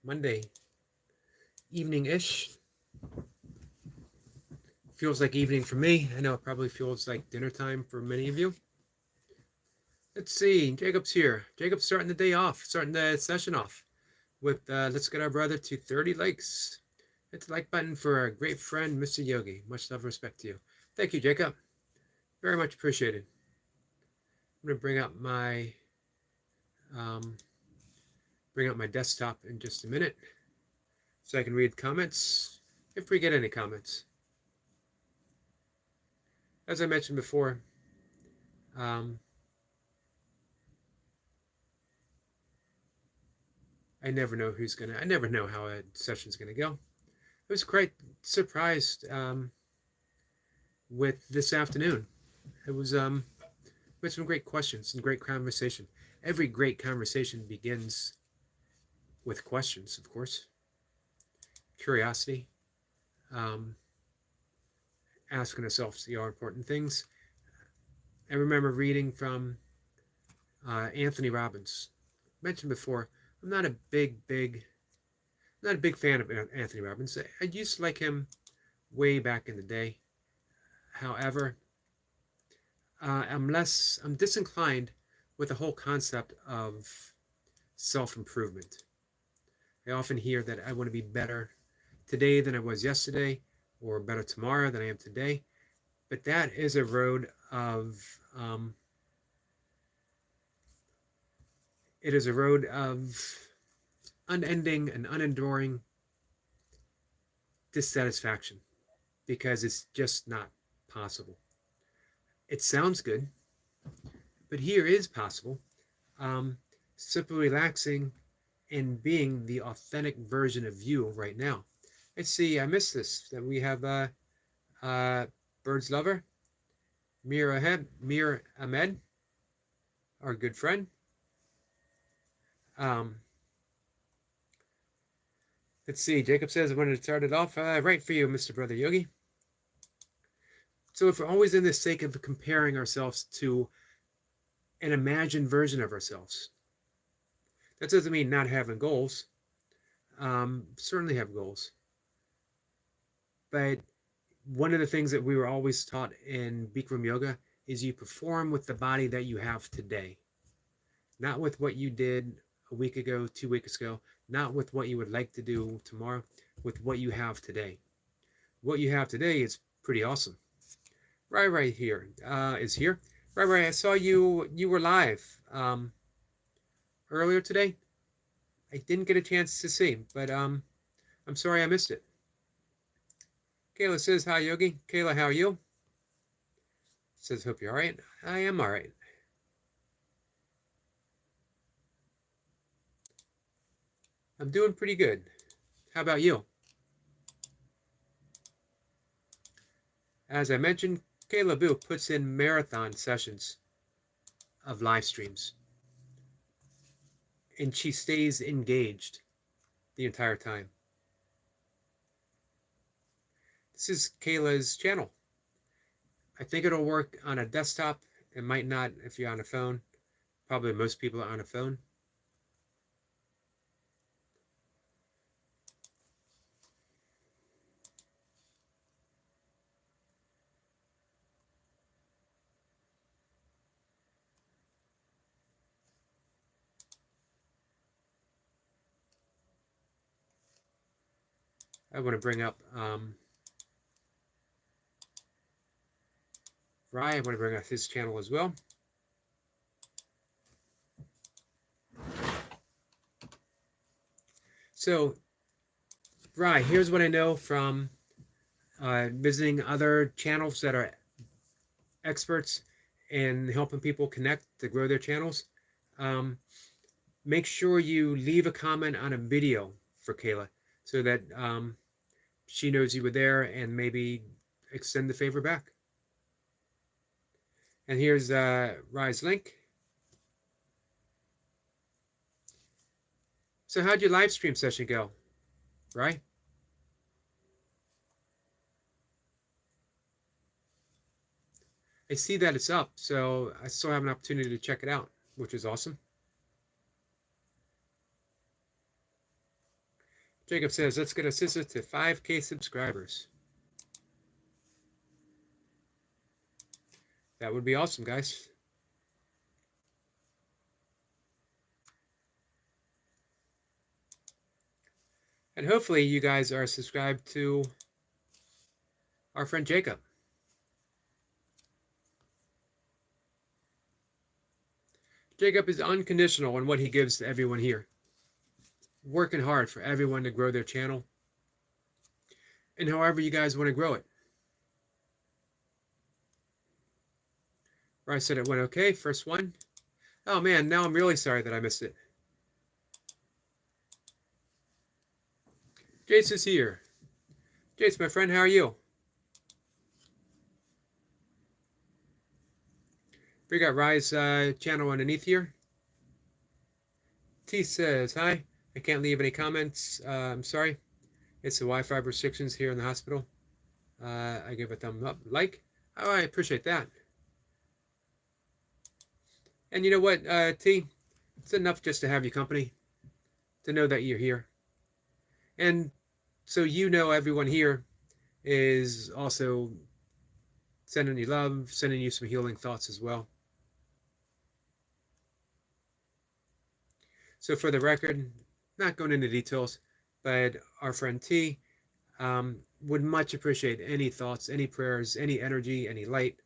Monday evening-ish. Feels like evening for me. I know it probably feels like dinner time for many of you. Let's see, Jacob's here. Jacob's starting the day off, starting the session off with let's get our brother to 30 likes. Hit the like button for our great friend, Mr. Yogi. Much love and respect to you. Thank you, Jacob. Very much appreciated. I'm going to bring up my desktop in just a minute so I can read comments, if we get any comments. As I mentioned before, I never know how a session's gonna go. I was quite surprised with this afternoon. It was with some great questions and great conversation. Every great conversation begins with questions, of course. Curiosity, asking ourselves the all important things. I remember reading from Anthony Robbins. Mentioned before, I'm not a big fan of Anthony Robbins. I used to like him way back in the day. However, I'm disinclined with the whole concept of self-improvement. I often hear that I want to be better today than I was yesterday, or better tomorrow than I am today. But that is a road of unending and unenduring dissatisfaction, because it's just not possible. It sounds good, but here is possible. Simply relaxing and being the authentic version of you right now. Let's see, I missed this, that we have Bird's Lover, Mir Ahmed, our good friend. Let's see, Jacob says I wanted to start it off right for you, Mr. Brother Yogi. So if we're always in the sake of comparing ourselves to an imagined version of ourselves, that doesn't mean not having goals. Certainly have goals. But one of the things that we were always taught in Bikram Yoga is you perform with the body that you have today. Not with what you did a week ago, 2 weeks ago, not with what you would like to do tomorrow, with what you have today. What you have today is pretty awesome. Right here is here. Right, I saw you were live earlier today. I didn't get a chance to see, but I'm sorry I missed it. Kayla says, hi, Yogi. Kayla, how are you? Says, hope you're all right. I am all right. I'm doing pretty good. How about you? As I mentioned, Kayla Boo puts in marathon sessions of live streams, and she stays engaged the entire time. This is Kayla's channel. I think it'll work on a desktop. It might not if you're on a phone. Probably most people are on a phone. I want to bring up Rye. I want to bring up his channel as well. So, Rye, here's what I know from visiting other channels that are experts in helping people connect to grow their channels. Make sure you leave a comment on a video for Kayla so that she knows you were there and maybe extend the favor back. And here's Rye's link. So how'd your live stream session go, Rye? I see that it's up, so I still have an opportunity to check it out, which is awesome. Jacob says, let's get our sister to 5K subscribers. That would be awesome, guys. And hopefully you guys are subscribed to our friend Jacob. Jacob is unconditional in what he gives to everyone here. Working hard for everyone to grow their channel. And however you guys want to grow it. Where I said it went okay, first one. Oh man, now I'm really sorry that I missed it. Jace is here. Jace, my friend, how are you? We got Rye's channel underneath here. T says, hi. I can't leave any comments. I'm sorry. It's the Wi-Fi restrictions here in the hospital. I give a thumb up. Like. Oh, I appreciate that. And you know what, T? It's enough just to have you company. To know that you're here. And so you know everyone here is also sending you love, sending you some healing thoughts as well. So for the record, not going into details, but our friend T would much appreciate any thoughts, any prayers, any energy, any light,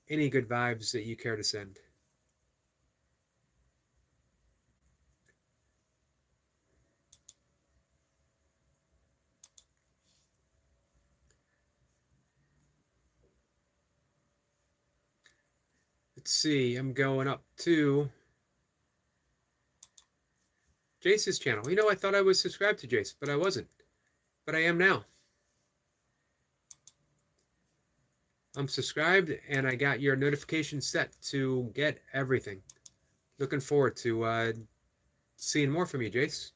any good vibes that you care to send. Let's see, I'm going up to Jace's channel. You know, I thought I was subscribed to Jace, but I wasn't. But I am now. I'm subscribed, and I got your notification set to get everything. Looking forward to seeing more from you, Jace.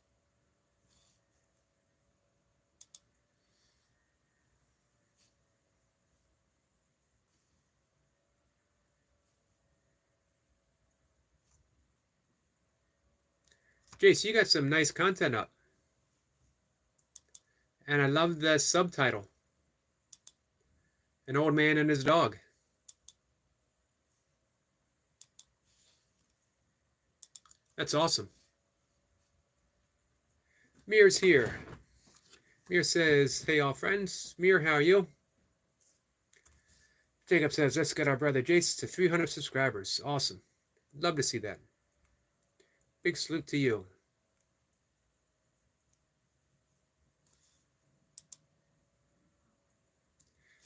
Jace, you got some nice content up. And I love the subtitle. An old man and his dog. That's awesome. Mir's here. Mir says, hey all friends. Mir, how are you? Jacob says, let's get our brother Jace to 300 subscribers. Awesome. Love to see that. Big salute to you.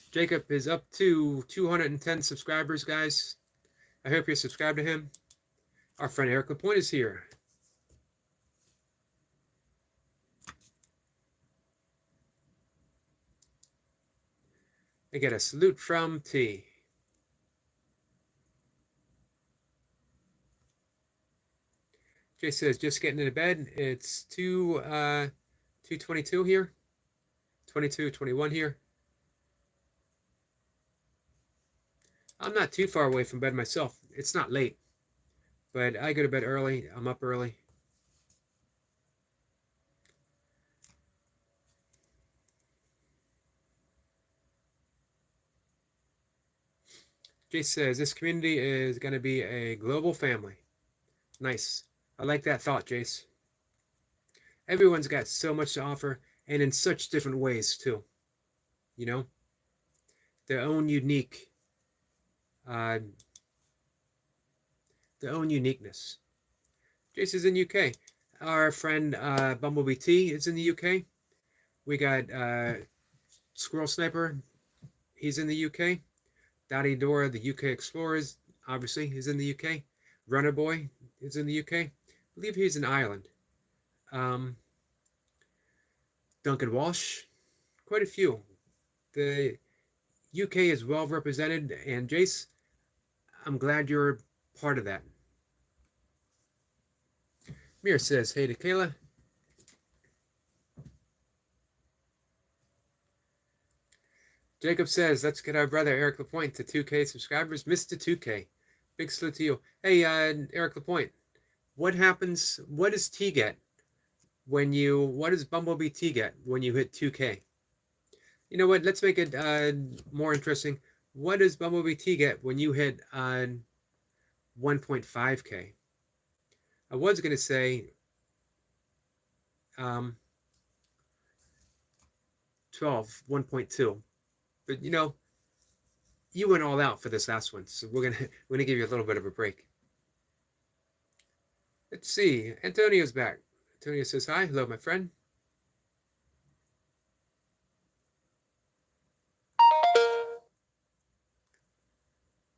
Jacob is up to 210 subscribers, guys. I hope you're subscribed to him. Our friend Eric Lapointe is here. I get a salute from T. Jay says, just getting into bed. It's 2:22 here. 22:21 here. I'm not too far away from bed myself. It's not late. But I go to bed early. I'm up early. Jay says, this community is going to be a global family. Nice. I like that thought, Jace. Everyone's got so much to offer, and in such different ways, too. You know? Their own unique... their own uniqueness. Jace is in UK. Our friend Bumblebee T is in the UK. We got Squirrel Sniper. He's in the UK. Dottie Dora, the UK Explorers, obviously, is in the UK. Runner Boy is in the UK. I believe he's in Ireland. Duncan Walsh, quite a few. The UK is well represented, and Jace, I'm glad you're part of that. Mir says, hey to Kayla. Jacob says, let's get our brother Eric Lapointe to 2K subscribers. Mr. 2K. Big salute to you. Hey, Eric Lapointe, what happens, what does T get what does Bumblebee T get when you hit 2K? You know what? Let's make it more interesting. What does Bumblebee T get when you hit 1.5K? I was going to say 12, 1.2. But you went all out for this last one, so we're gonna give you a little bit of a break. Let's see. Antonio's back. Antonio says hi. Hello, my friend.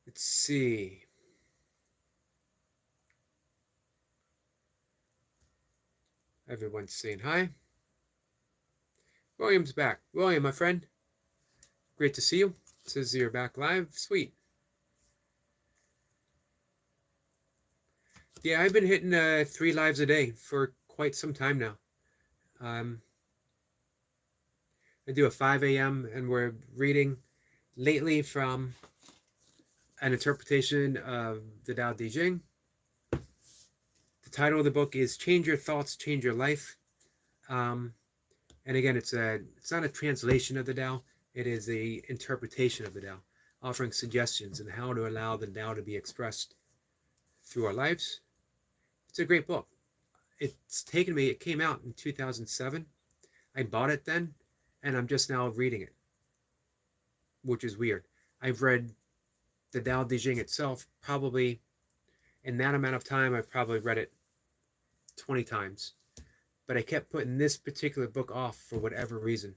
Let's see. Everyone's saying hi. William's back. William, my friend. Great to see you. Says you're back live. Sweet. Yeah, I've been hitting 3 lives a day for quite some time now. I do a 5 a.m. and we're reading lately from an interpretation of the Tao Te Ching. The title of the book is Change Your Thoughts, Change Your Life. And again, it's not a translation of the Tao. It is the interpretation of the Tao, offering suggestions on how to allow the Tao to be expressed through our lives. It's a great book. It came out in 2007. I bought it then, and I'm just now reading it, which is weird. I've read the Tao Te Ching itself probably, in that amount of time, I've probably read it 20 times. But I kept putting this particular book off for whatever reason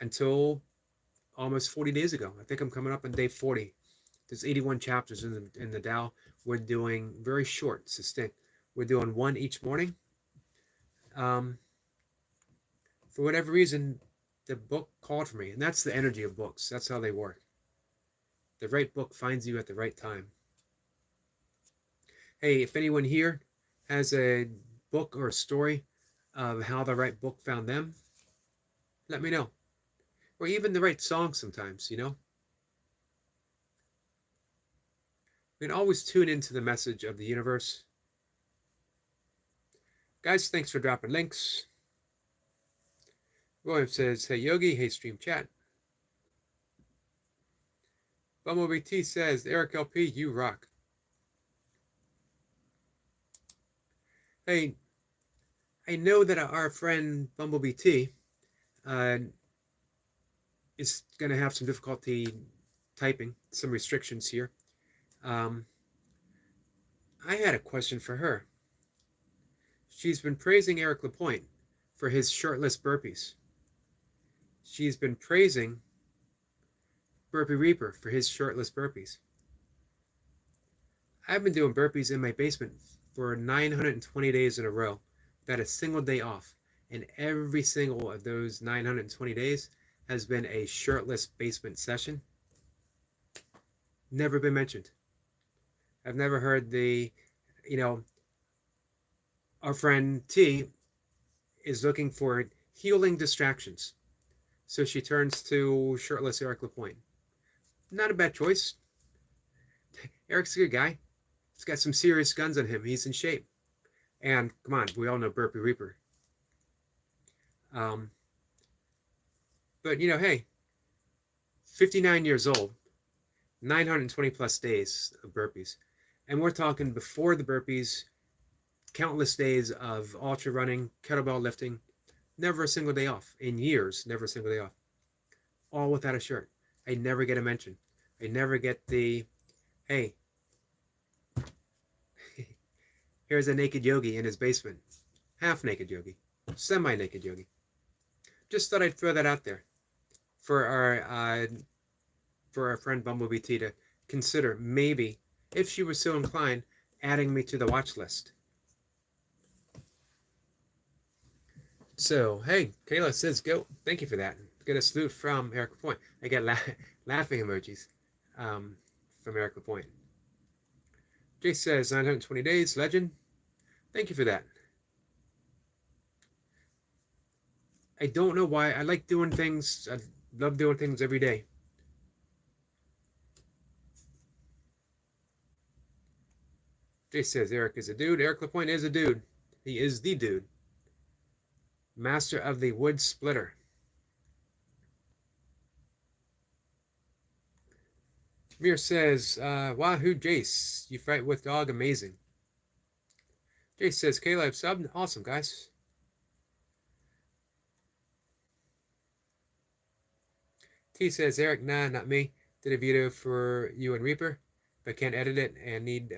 until almost 40 days ago. I think I'm coming up on day 40. There's 81 chapters in the Tao. We're doing very short, succinct. We're doing one each morning. For whatever reason, the book called for me, and that's the energy of books. That's how they work. The right book finds you at the right time. Hey, if anyone here has a book or a story of how the right book found them, let me know. Or even the right song sometimes, We can always tune into the message of the universe. Guys, thanks for dropping links. William says, hey Yogi, hey stream chat. Bumblebee T says, Eric LP, you rock. Hey, I know that our friend Bumblebee T is going to have some difficulty typing, some restrictions here. I had a question for her. She's been praising Eric Lapointe for his shirtless burpees. She's been praising Burpee Reaper for his shirtless burpees. I've been doing burpees in my basement for 920 days in a row, without a single day off. And every single of those 920 days has been a shirtless basement session. Never been mentioned. I've never heard our friend T is looking for healing distractions. So she turns to shirtless Eric Lapointe. Not a bad choice. Eric's a good guy. He's got some serious guns on him. He's in shape. And come on, we all know Burpee Reaper. But hey, 59 years old, 920 plus days of burpees. And we're talking before the burpees, countless days of ultra running, kettlebell lifting, never a single day off. In years, never a single day off. All without a shirt. I never get a mention. I never get the, hey, here's a naked yogi in his basement. Half naked yogi. Semi-naked yogi. Just thought I'd throw that out there for our friend Bumblebee T to consider, maybe, if she was so inclined, adding me to the watch list. So, hey, Kayla says go. Thank you for that. Get a salute from Eric Lapointe. I get laughing emojis from Eric Lapointe. Jay says 920 days, legend. Thank you for that. I don't know why. I like doing things. I love doing things every day. Jay says Eric is a dude. Eric Lapointe is a dude. He is the dude. Master of the wood splitter. Mir says, Wahoo Jace, you fight with dog, amazing. Jace says, K-Live sub, awesome guys. T says, Eric, nah, not me. Did a video for you and Reaper, but can't edit it and need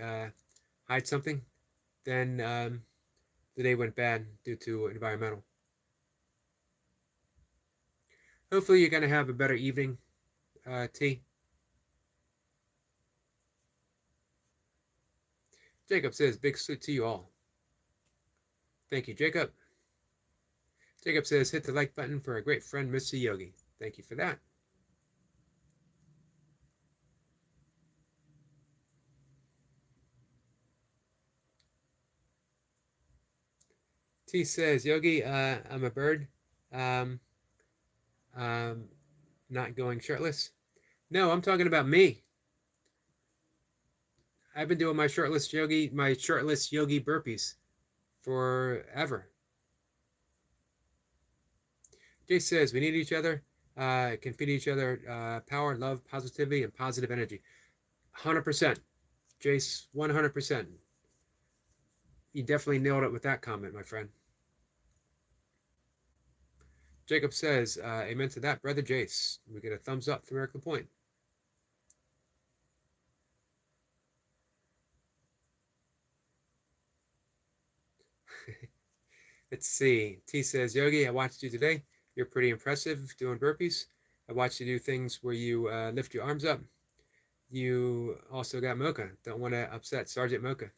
hide something. Then the day went bad due to environmental. Hopefully you're going to have a better evening, T. Jacob says, big salute to you all. Thank you, Jacob. Jacob says, hit the like button for a great friend, Mr. Yogi. Thank you for that. T says, Yogi, I'm a bird. Um, not going shirtless. No, I'm talking about me. I've been doing my shirtless yogi burpees forever. Jay says we need each other, can feed each other power, love, positivity, and positive energy. 100%. Jace, 100%. You definitely nailed it with that comment, my friend. Jacob says, amen to that, brother Jace. We get a thumbs up from Eric LaPointe. Let's see. T says, Yogi, I watched you today. You're pretty impressive doing burpees. I watched you do things where you lift your arms up. You also got Mocha. Don't want to upset Sergeant Mocha.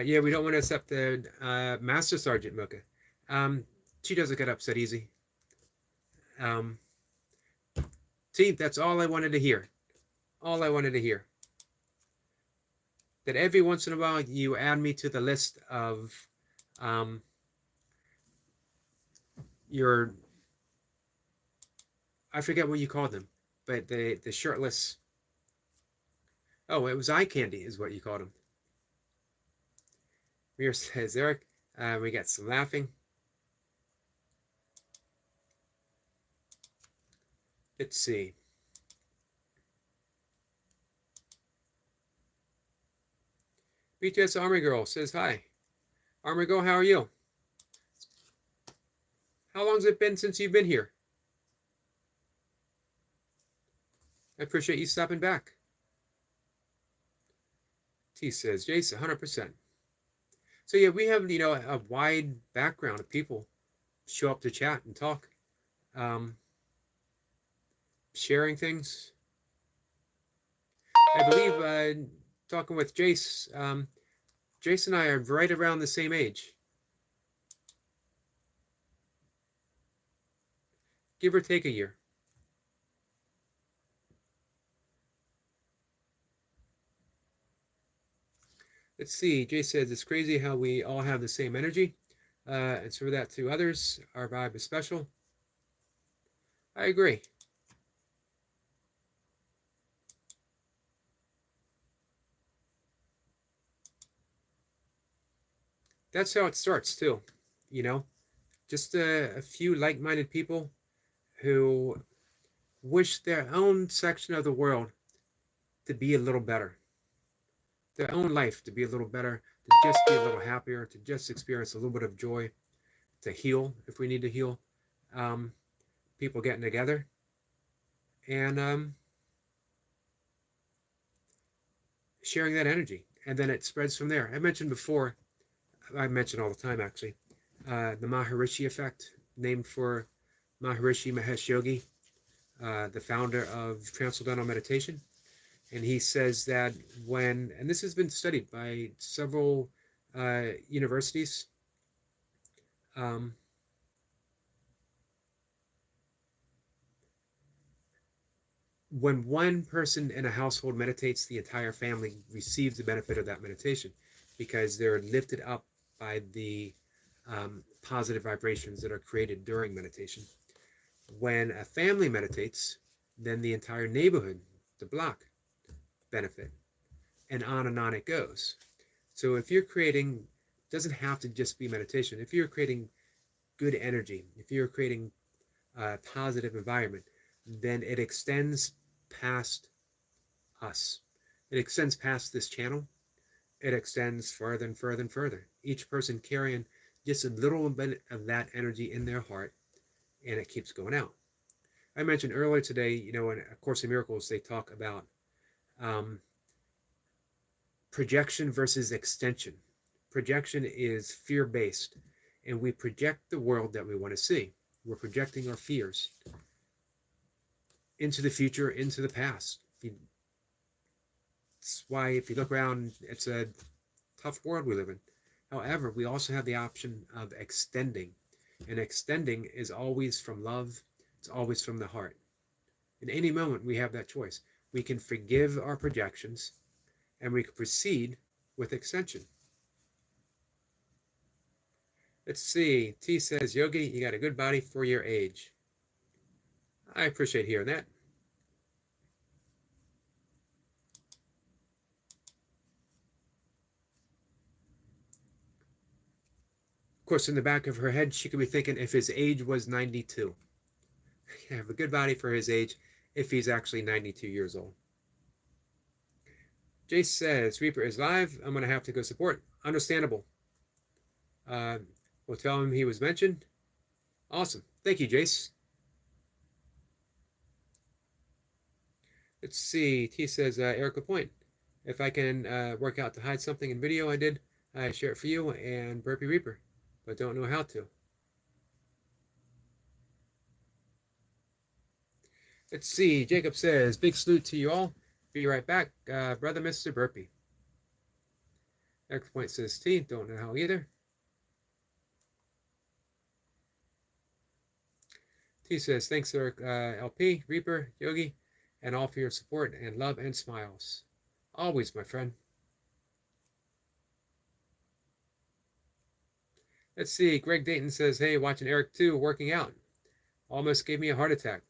Yeah, we don't want to upset the Master Sergeant Mocha. She doesn't get upset easy. T, that's all I wanted to hear. All I wanted to hear. That every once in a while you add me to the list of your, I forget what you called them, but the shirtless, oh, it was eye candy is what you called them. Mir says, Eric, we got some laughing. Let's see. BTS Army Girl says, hi. Army Girl, how are you? How long's it been since you've been here? I appreciate you stopping back. T says, Jace, 100%. So yeah, we have, a wide background of people show up to chat and talk, sharing things. I believe talking with Jace, Jace and I are right around the same age. Give or take a year. Let's see. Jay says, it's crazy how we all have the same energy. And so that to others, our vibe is special. I agree. That's how it starts too. Just a few like-minded people who wish their own section of the world to be a little better. Their own life to be a little better, to just be a little happier, to just experience a little bit of joy, to heal if we need to heal. People getting together and sharing that energy. And then it spreads from there. I mentioned before, I mention all the time actually, the Maharishi effect, named for Maharishi Mahesh Yogi, the founder of Transcendental Meditation. And he says that and this has been studied by several universities, when one person in a household meditates, the entire family receives the benefit of that meditation because they're lifted up by the positive vibrations that are created during meditation. When a family meditates, then the entire neighborhood, the block, benefit, and on it goes. So if you're creating, doesn't have to just be meditation. If you're creating good energy, if you're creating a positive environment, then it extends past us. It extends past this channel. It extends further and further and further. Each person carrying just a little bit of that energy in their heart, and it keeps going out. I mentioned earlier today, in A Course in Miracles, they talk about um, projection versus extension. Projection is fear-based, and we project the world that we want to see. We're projecting our fears into the future, into the past. That's why if you look around, it's a tough world we live in. However, we also have the option of extending. And extending is always from love. It's always from the heart. In any moment, we have that choice. We can forgive our projections, and we can proceed with extension. Let's see. T says, Yogi, you got a good body for your age. I appreciate hearing that. Of course, in the back of her head, she could be thinking if his age was 92. You have a good body for his age if he's actually 92 years old. Jace says, Reaper is live. I'm going to have to go support. Understandable. We'll tell him he was mentioned. Awesome. Thank you, Jace. Let's see. T says, Erica Point. If I can work out to hide something in video I did, I share it for you and Burpee Reaper, but don't know how to. Let's see. Jacob says, big salute to you all. Be right back, brother Mr. Burpee. Erica Point says, T, don't know how either. T says, thanks, Eric, LP, Reaper, Yogi, and all for your support and love and smiles. Always, my friend. Let's see. Greg Dayton says, hey, watching Eric too, working out. Almost gave me a heart attack.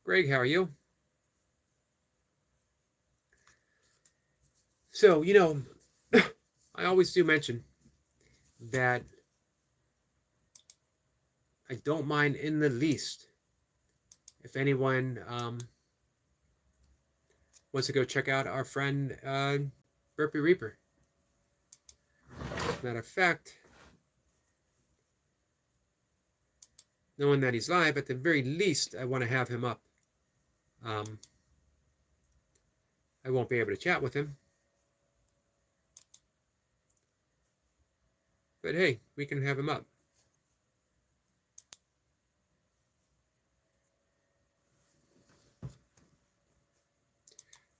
Greg, how are you? So, I always do mention that I don't mind in the least if anyone wants to go check out our friend Burpee Reaper. Matter of fact, knowing that he's live, at the very least, I want to have him up. I won't be able to chat with him. But hey, we can have him up.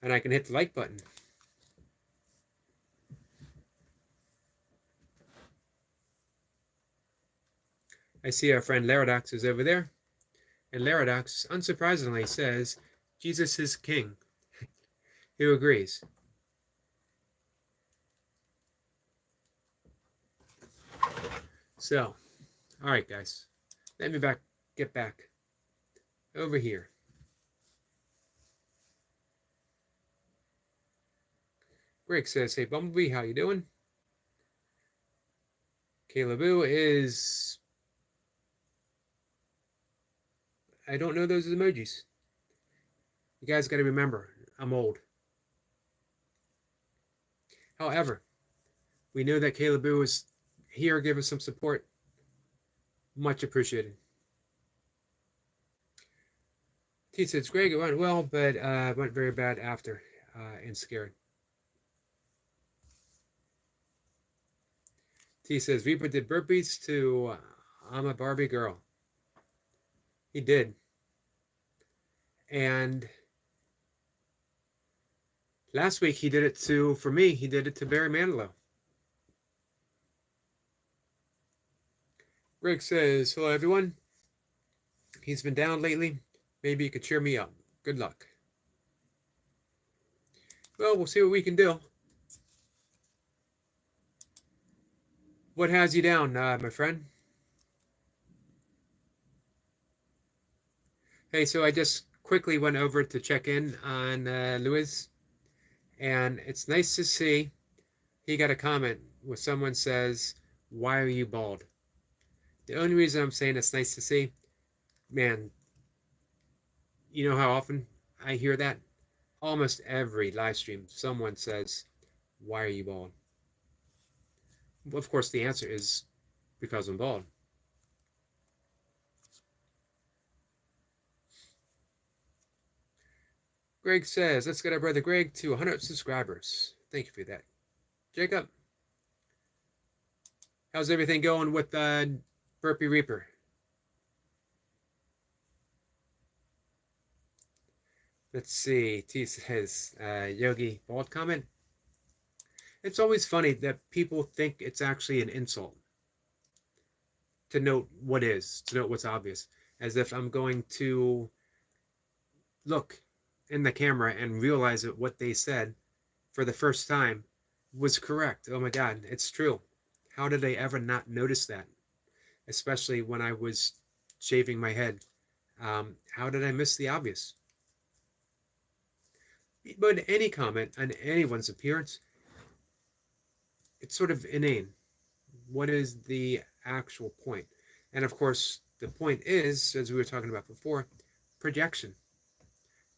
And I can hit the like button. I see our friend Laradox is over there. And Laradox, unsurprisingly, says, Jesus is king. Who agrees? So, all right, guys. Let me get back over here. Greg says, hey, Bumblebee, how you doing? Caleboo is... I don't know those emojis. You guys got to remember, I'm old. However, we know that Caleboo is here, give us some support. Much appreciated. T says, Greg, it went well, but went very bad after and scared. T says, Reaper did burpees to I'm a Barbie girl. He did. And last week he did it for me, he did it to Barry Manilow. Greg says, hello everyone. He's been down lately. Maybe you could cheer me up. Good luck. Well, we'll see what we can do. What has you down, my friend? Hey, so I just quickly went over to check in on Luis, and it's nice to see he got a comment where someone says, why are you bald? The only reason I'm saying it's nice to see, man, you know how often I hear that? Almost every live stream, someone says, "Why are you bald?" Well, of course, the answer is because I'm bald. Greg says, let's get our brother Greg to 100 subscribers. Thank you for that. Jacob, how's everything going with Burpee Reaper? Let's see. T says, Yogi, bald comment. It's always funny that people think it's actually an insult to note to note what's obvious. As if I'm going to look in the camera and realize that what they said for the first time was correct. Oh my God, it's true. How did I ever not notice that? Especially when I was shaving my head. How did I miss the obvious? But any comment on anyone's appearance, it's sort of inane. What is the actual point? And of course, the point is, as we were talking about before, projection.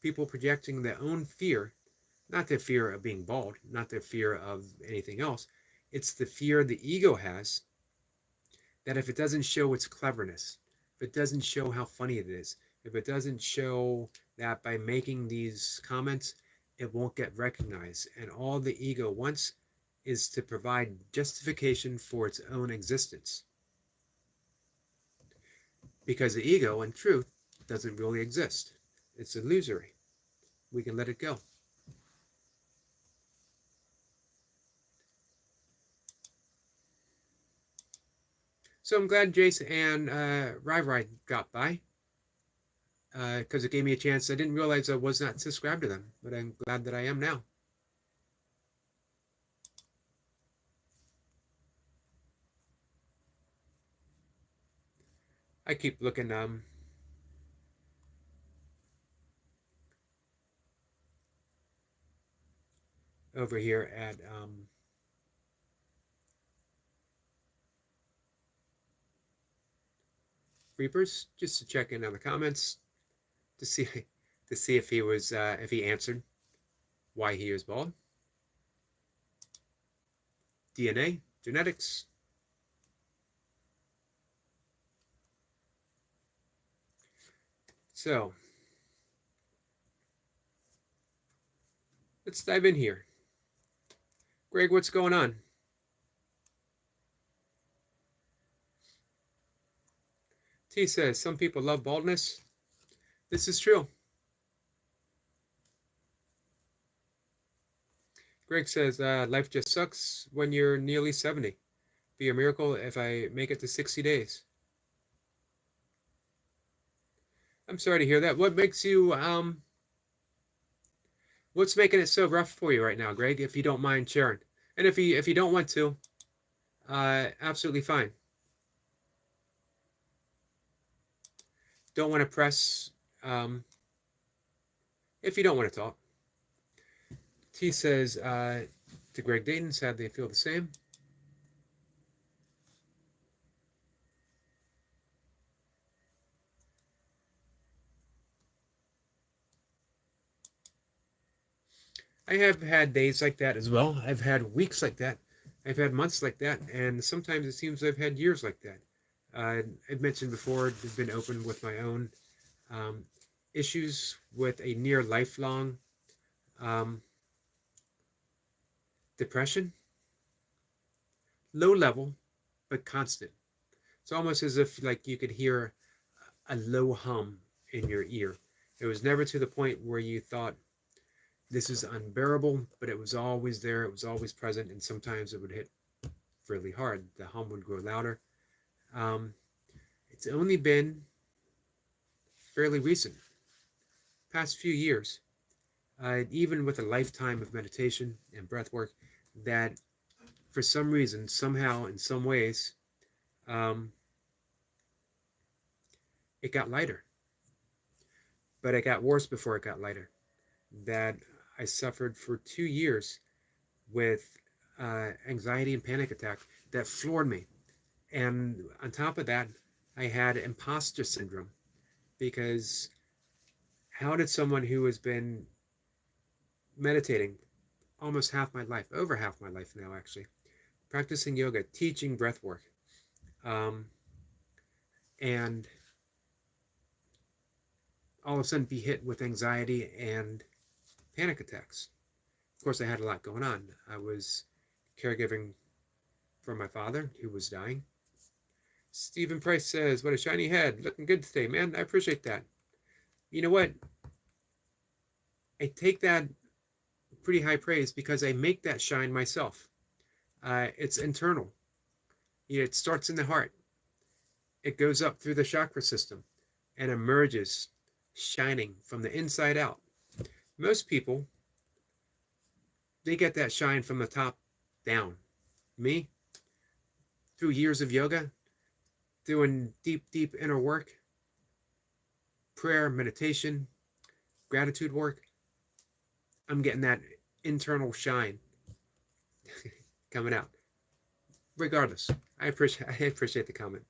People projecting their own fear, not their fear of being bald, not their fear of anything else. It's the fear the ego has that if it doesn't show its cleverness, if it doesn't show how funny it is, if it doesn't show that by making these comments, it won't get recognized. And all the ego wants is to provide justification for its own existence. Because the ego, in truth, doesn't really exist. It's illusory. We can let it go. So I'm glad Jace and Rai got by. Because it gave me a chance. I didn't realize I was not subscribed to them, but I'm glad that I am now. I keep looking over here at Reapers just to check in on the comments to see if he was if he answered why he was bald. DNA, genetics. So let's dive in here. Greg, what's going on? T says, some people love baldness. This is true. Greg says, life just sucks when you're nearly 70. Be a miracle if I make it to 60 days. I'm sorry to hear that. What makes you, what's making it so rough for you right now, Greg, if you don't mind sharing? And if you don't want to, absolutely fine. Don't want to press, if you don't want to talk. T says, to Greg Dayton, sadly I feel the same. I have had days like that as well. I've had weeks like that. I've had months like that. And sometimes it seems I've had years like that. I've mentioned before, I've been open with my own issues with a near lifelong depression. Low level, but constant. It's almost as if like you could hear a low hum in your ear. It was never to the point where you thought this is unbearable, but it was always there. It was always present, and sometimes it would hit really hard. The hum would grow louder. It's only been fairly recent, past few years, even with a lifetime of meditation and breath work, that for some reason, somehow, in some ways, it got lighter. But it got worse before it got lighter. That I suffered for 2 years with anxiety and panic attack that floored me. And on top of that, I had imposter syndrome, because how did someone who has been meditating almost half my life, over half my life now actually, practicing yoga, teaching breath work, um, and all of a sudden be hit with anxiety and panic attacks? Of course, I had a lot going on. I was caregiving for my father, who was dying. Stephen Price says, "What a shiny head. Looking good today, man. I appreciate that." You know what? I take that pretty high praise because I make that shine myself. It's internal. It starts in the heart. It goes up through the chakra system and emerges shining from the inside out. Most people, they get that shine from the top down. Me, through years of yoga, doing deep, deep inner work, prayer, meditation, gratitude work, I'm getting that internal shine coming out. Regardless, I appreciate the comment.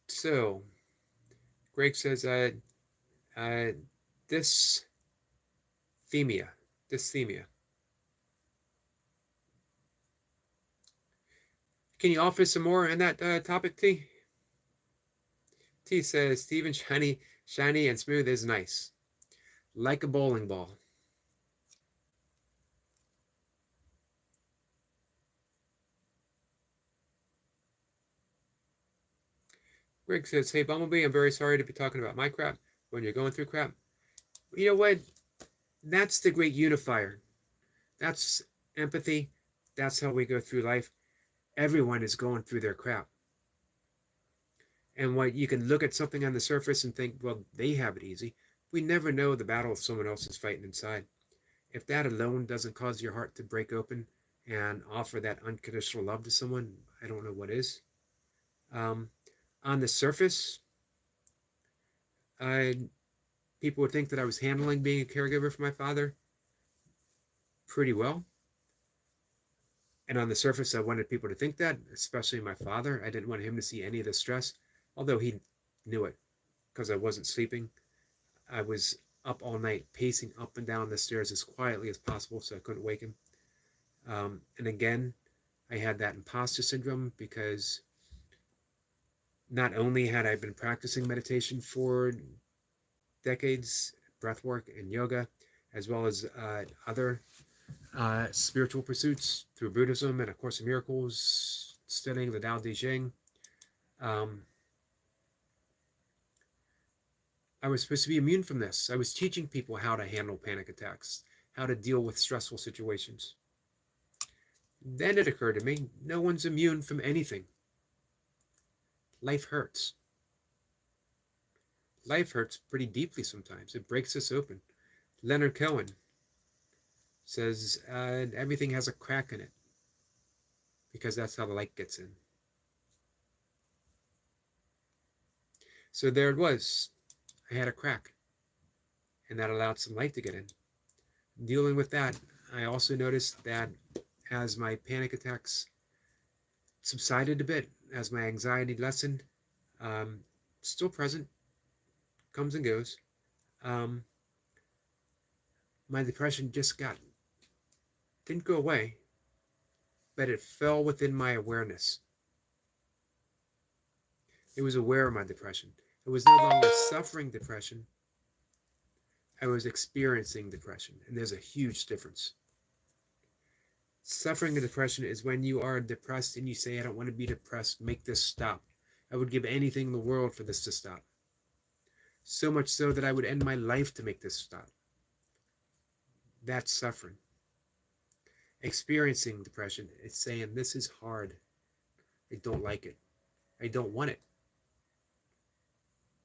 So, Greg says, uh, dysthemia, dysthemia. Can you offer some more on that topic, T? T says, Stephen, shiny and smooth is nice, like a bowling ball. Greg says, hey, Bumblebee, I'm very sorry to be talking about my crap when you're going through crap. You know what? That's the great unifier. That's empathy. That's how we go through life. Everyone is going through their crap. And what you can look at something on the surface and think, well, they have it easy. We never know the battle someone else is fighting inside. If that alone doesn't cause your heart to break open and offer that unconditional love to someone, I don't know what is. Um, on the surface, people would think that I was handling being a caregiver for my father pretty well. And on the surface, I wanted people to think that, especially my father. I didn't want him to see any of the stress, although he knew it because I wasn't sleeping. I was up all night, pacing up and down the stairs as quietly as possible so I couldn't wake him. And again, I had that imposter syndrome because not only had I been practicing meditation for decades, breath work and yoga, as well as other spiritual pursuits through Buddhism and A Course in Miracles, studying the Tao Te Ching. I was supposed to be immune from this. I was teaching people how to handle panic attacks, how to deal with stressful situations. Then it occurred to me, no one's immune from anything. Life hurts. Life hurts pretty deeply sometimes. It breaks us open. Leonard Cohen says everything has a crack in it because that's how the light gets in. So there it was. I had a crack, and that allowed some light to get in. Dealing with that, I also noticed that as my panic attacks subsided a bit, as my anxiety lessened, still present, comes and goes, my depression just didn't go away, but it fell within my awareness. It was aware of my depression. It was no longer suffering depression. I was experiencing depression, and there's a huge difference. Suffering a depression is when you are depressed and you say, I don't want to be depressed, make this stop. I would give anything in the world for this to stop. So much so that I would end my life to make this stop. That's suffering. Experiencing depression is saying, this is hard. I don't like it. I don't want it.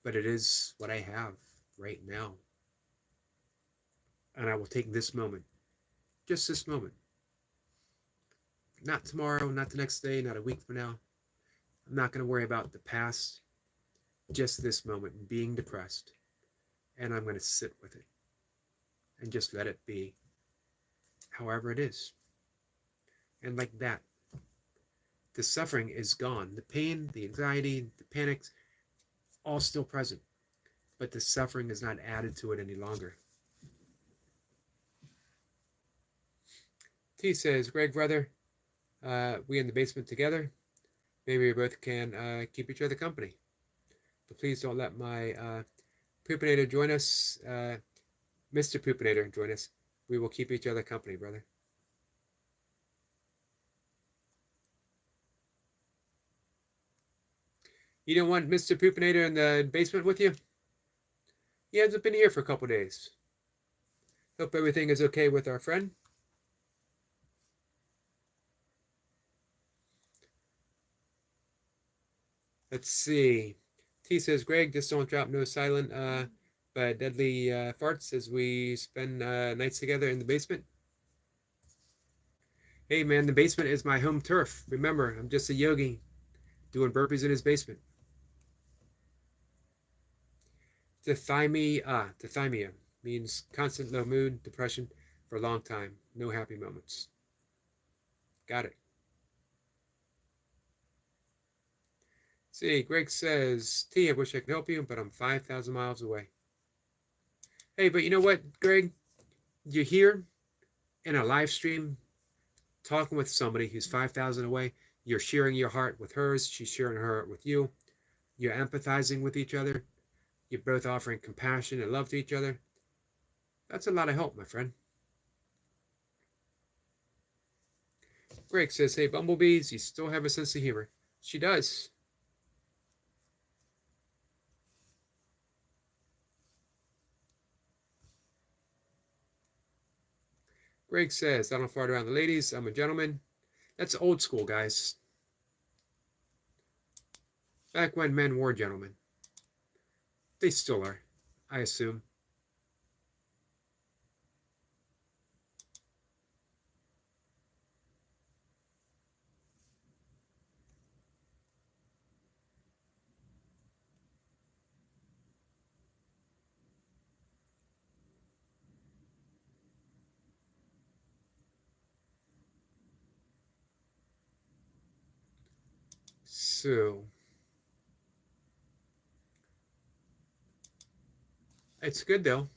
But it is what I have right now. And I will take this moment, just this moment. Not tomorrow, not the next day, not a week from now. I'm not going to worry about the past, just this moment, being depressed. And I'm going to sit with it and just let it be however it is. And like that, the suffering is gone. The pain, the anxiety, the panics, all still present, but the suffering is not added to it any longer. T says, Greg, brother, we in the basement together. Maybe we both can keep each other company. But please don't let my Poopinator join us. Mr. Poopinator join us. We will keep each other company, brother. You don't want Mr. Poopinator in the basement with you? He hasn't been here for a couple days. Hope everything is okay with our friend. Let's see. T says, Greg, just don't drop no silent but deadly farts as we spend nights together in the basement. Hey, man, the basement is my home turf. Remember, I'm just a yogi doing burpees in his basement. Dithymia means constant low mood, depression for a long time, no happy moments. Got it. See, Greg says, T, I wish I could help you, but I'm 5,000 miles away. Hey, but you know what, Greg? You're here in a live stream talking with somebody who's 5,000 away. You're sharing your heart with hers. She's sharing her heart with you. You're empathizing with each other. You're both offering compassion and love to each other. That's a lot of help, my friend. Greg says, hey, bumblebees, you still have a sense of humor. She does. Greg says, I don't fart around the ladies. I'm a gentleman. That's old school, guys. Back when men were gentlemen. They still are, I assume. So, it's good, though,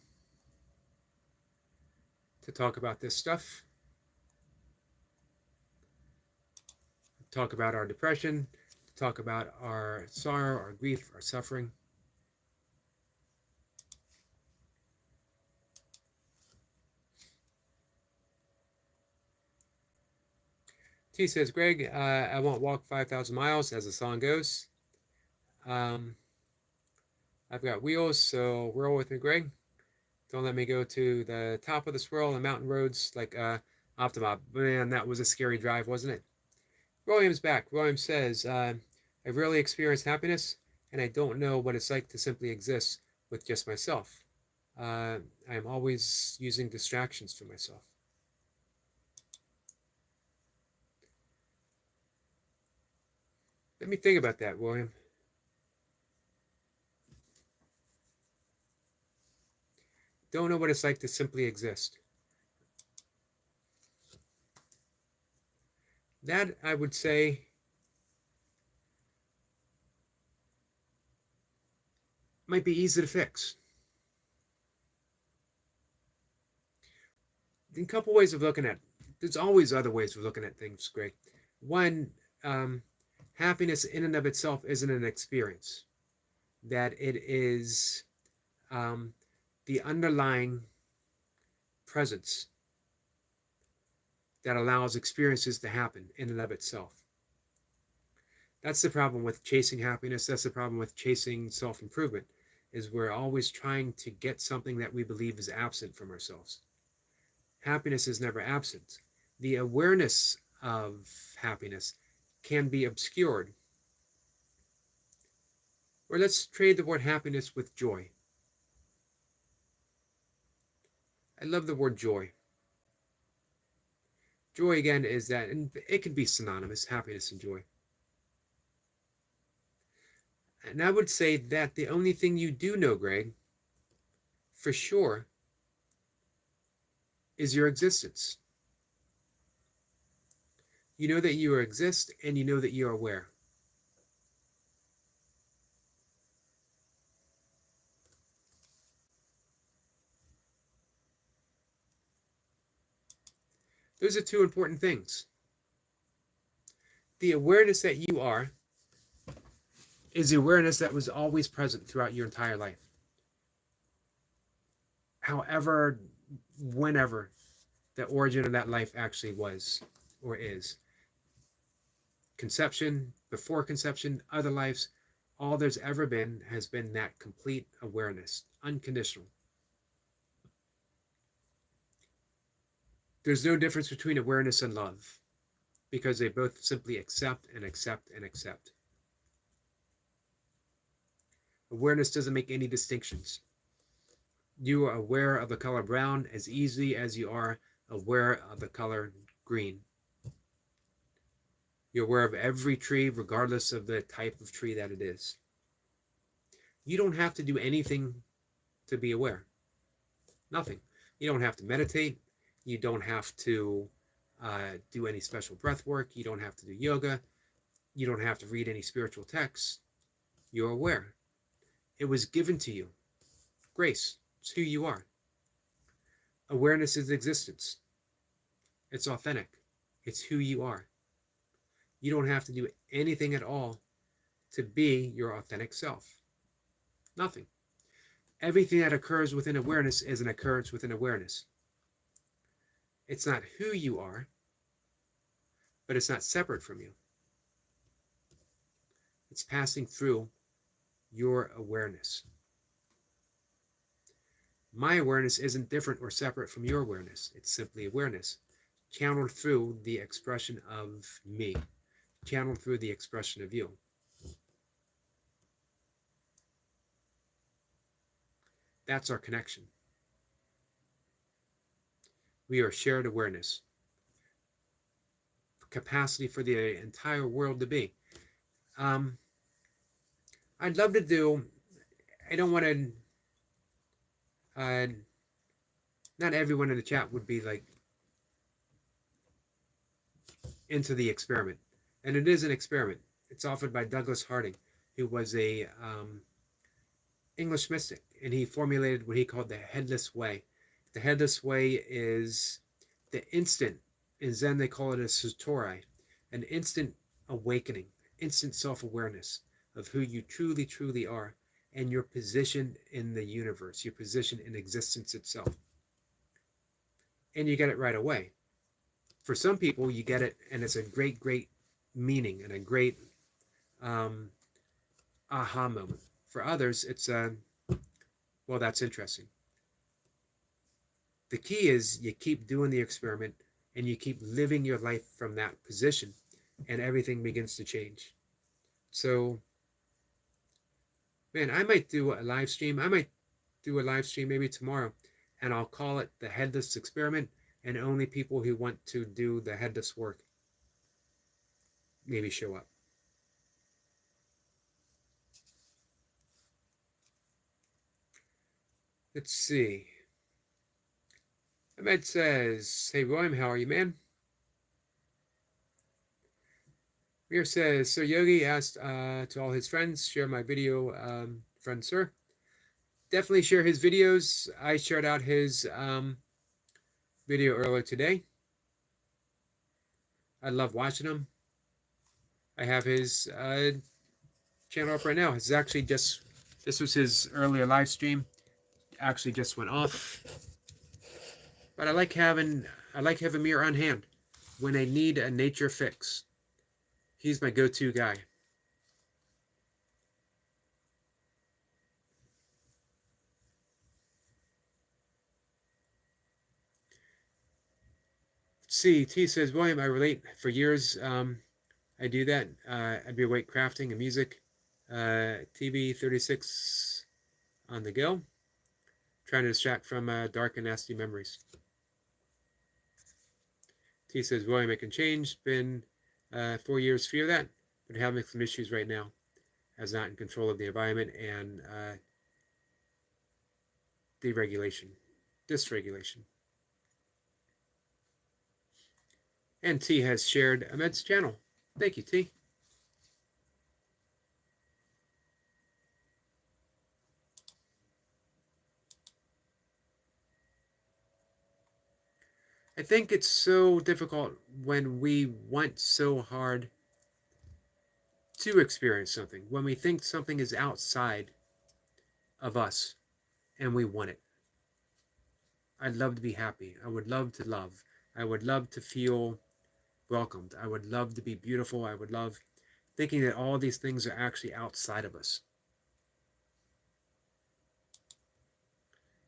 to talk about this stuff. Talk about our depression, talk about our sorrow, our grief, our suffering. T says, Greg, I won't walk 5,000 miles as the song goes. I've got wheels, so roll with me, Greg. Don't let me go to the top of the swirl and mountain roads like Optima. Man, that was a scary drive, wasn't it? William's back. William says, I've rarely experienced happiness, and I don't know what it's like to simply exist with just myself. I'm always using distractions for myself. Let me think about that, William. Don't know what it's like to simply exist. That, I would say, might be easy to fix. A couple ways of looking at it. There's always other ways of looking at things, Greg. One, happiness in and of itself isn't an experience. That it is the underlying presence that allows experiences to happen in and of itself. That's the problem with chasing happiness. That's the problem with chasing self-improvement, is we're always trying to get something that we believe is absent from ourselves. Happiness is never absent. The awareness of happiness can be obscured. Or let's trade the word happiness with joy. I love the word joy. Joy, again, is that, and it can be synonymous, happiness and joy. And I would say that the only thing you do know, Greg, for sure, is your existence. You know that you exist, and you know that you are aware. Those are two important things. The awareness that you are is the awareness that was always present throughout your entire life. However, whenever the origin of that life actually was or is. Conception, before conception, other lives, all there's ever been has been that complete awareness, unconditional. There's no difference between awareness and love because they both simply accept and accept and accept. Awareness doesn't make any distinctions. You are aware of the color brown as easily as you are aware of the color green. You're aware of every tree, regardless of the type of tree that it is. You don't have to do anything to be aware. Nothing. You don't have to meditate. You don't have to do any special breath work. You don't have to do yoga. You don't have to read any spiritual texts. You're aware. It was given to you. Grace. It's who you are. Awareness is existence. It's authentic. It's who you are. You don't have to do anything at all to be your authentic self. Nothing. Everything that occurs within awareness is an occurrence within awareness. It's not who you are, but it's not separate from you. It's passing through your awareness. My awareness isn't different or separate from your awareness. It's simply awareness, channeled through the expression of me, channeled through the expression of you. That's our connection. We are shared awareness. Capacity for the entire world to be. I'd love to do, I don't want to, not everyone in the chat would be like into the experiment. And it is an experiment. It's offered by Douglas Harding, who was a English mystic, and he formulated what he called the headless way. The headless way is the instant, in Zen they call it a satori, an instant awakening, instant self-awareness of who you truly, truly are, and your position in the universe, your position in existence itself. And you get it right away. For some people, you get it, and it's a great, great meaning and a great aha moment. For others, it's well, that's interesting. The key is you keep doing the experiment and you keep living your life from that position, and everything begins to change. So, man, I might do a live stream. I might do a live stream maybe tomorrow, and I'll call it the Headless Experiment, and only people who want to do the headless work maybe show up. Let's see. Ahmed says, hey, William, how are you, man? Mir says, so Yogi asked to all his friends, share my video, friend sir. Definitely share his videos. I shared out his video earlier today. I love watching him. I have his channel up right now. It's actually just, this was his earlier live stream. Actually just went off. But I like having Mir on hand when I need a nature fix. He's my go-to guy. See, T says, William, I relate. For years, I do that. I'd be awake crafting and music. TV 36 on the go. Trying to distract from dark and nasty memories. T says, William, I can change. Been 4 years fear that, but having some issues right now. As not in control of the environment and deregulation, dysregulation. And T has shared Ahmed's channel. Thank you, T. I think it's so difficult when we want so hard to experience something, when we think something is outside of us and we want it. I'd love to be happy. I would love to love. I would love to feel welcomed. I would love to be beautiful. I would love thinking that all these things are actually outside of us.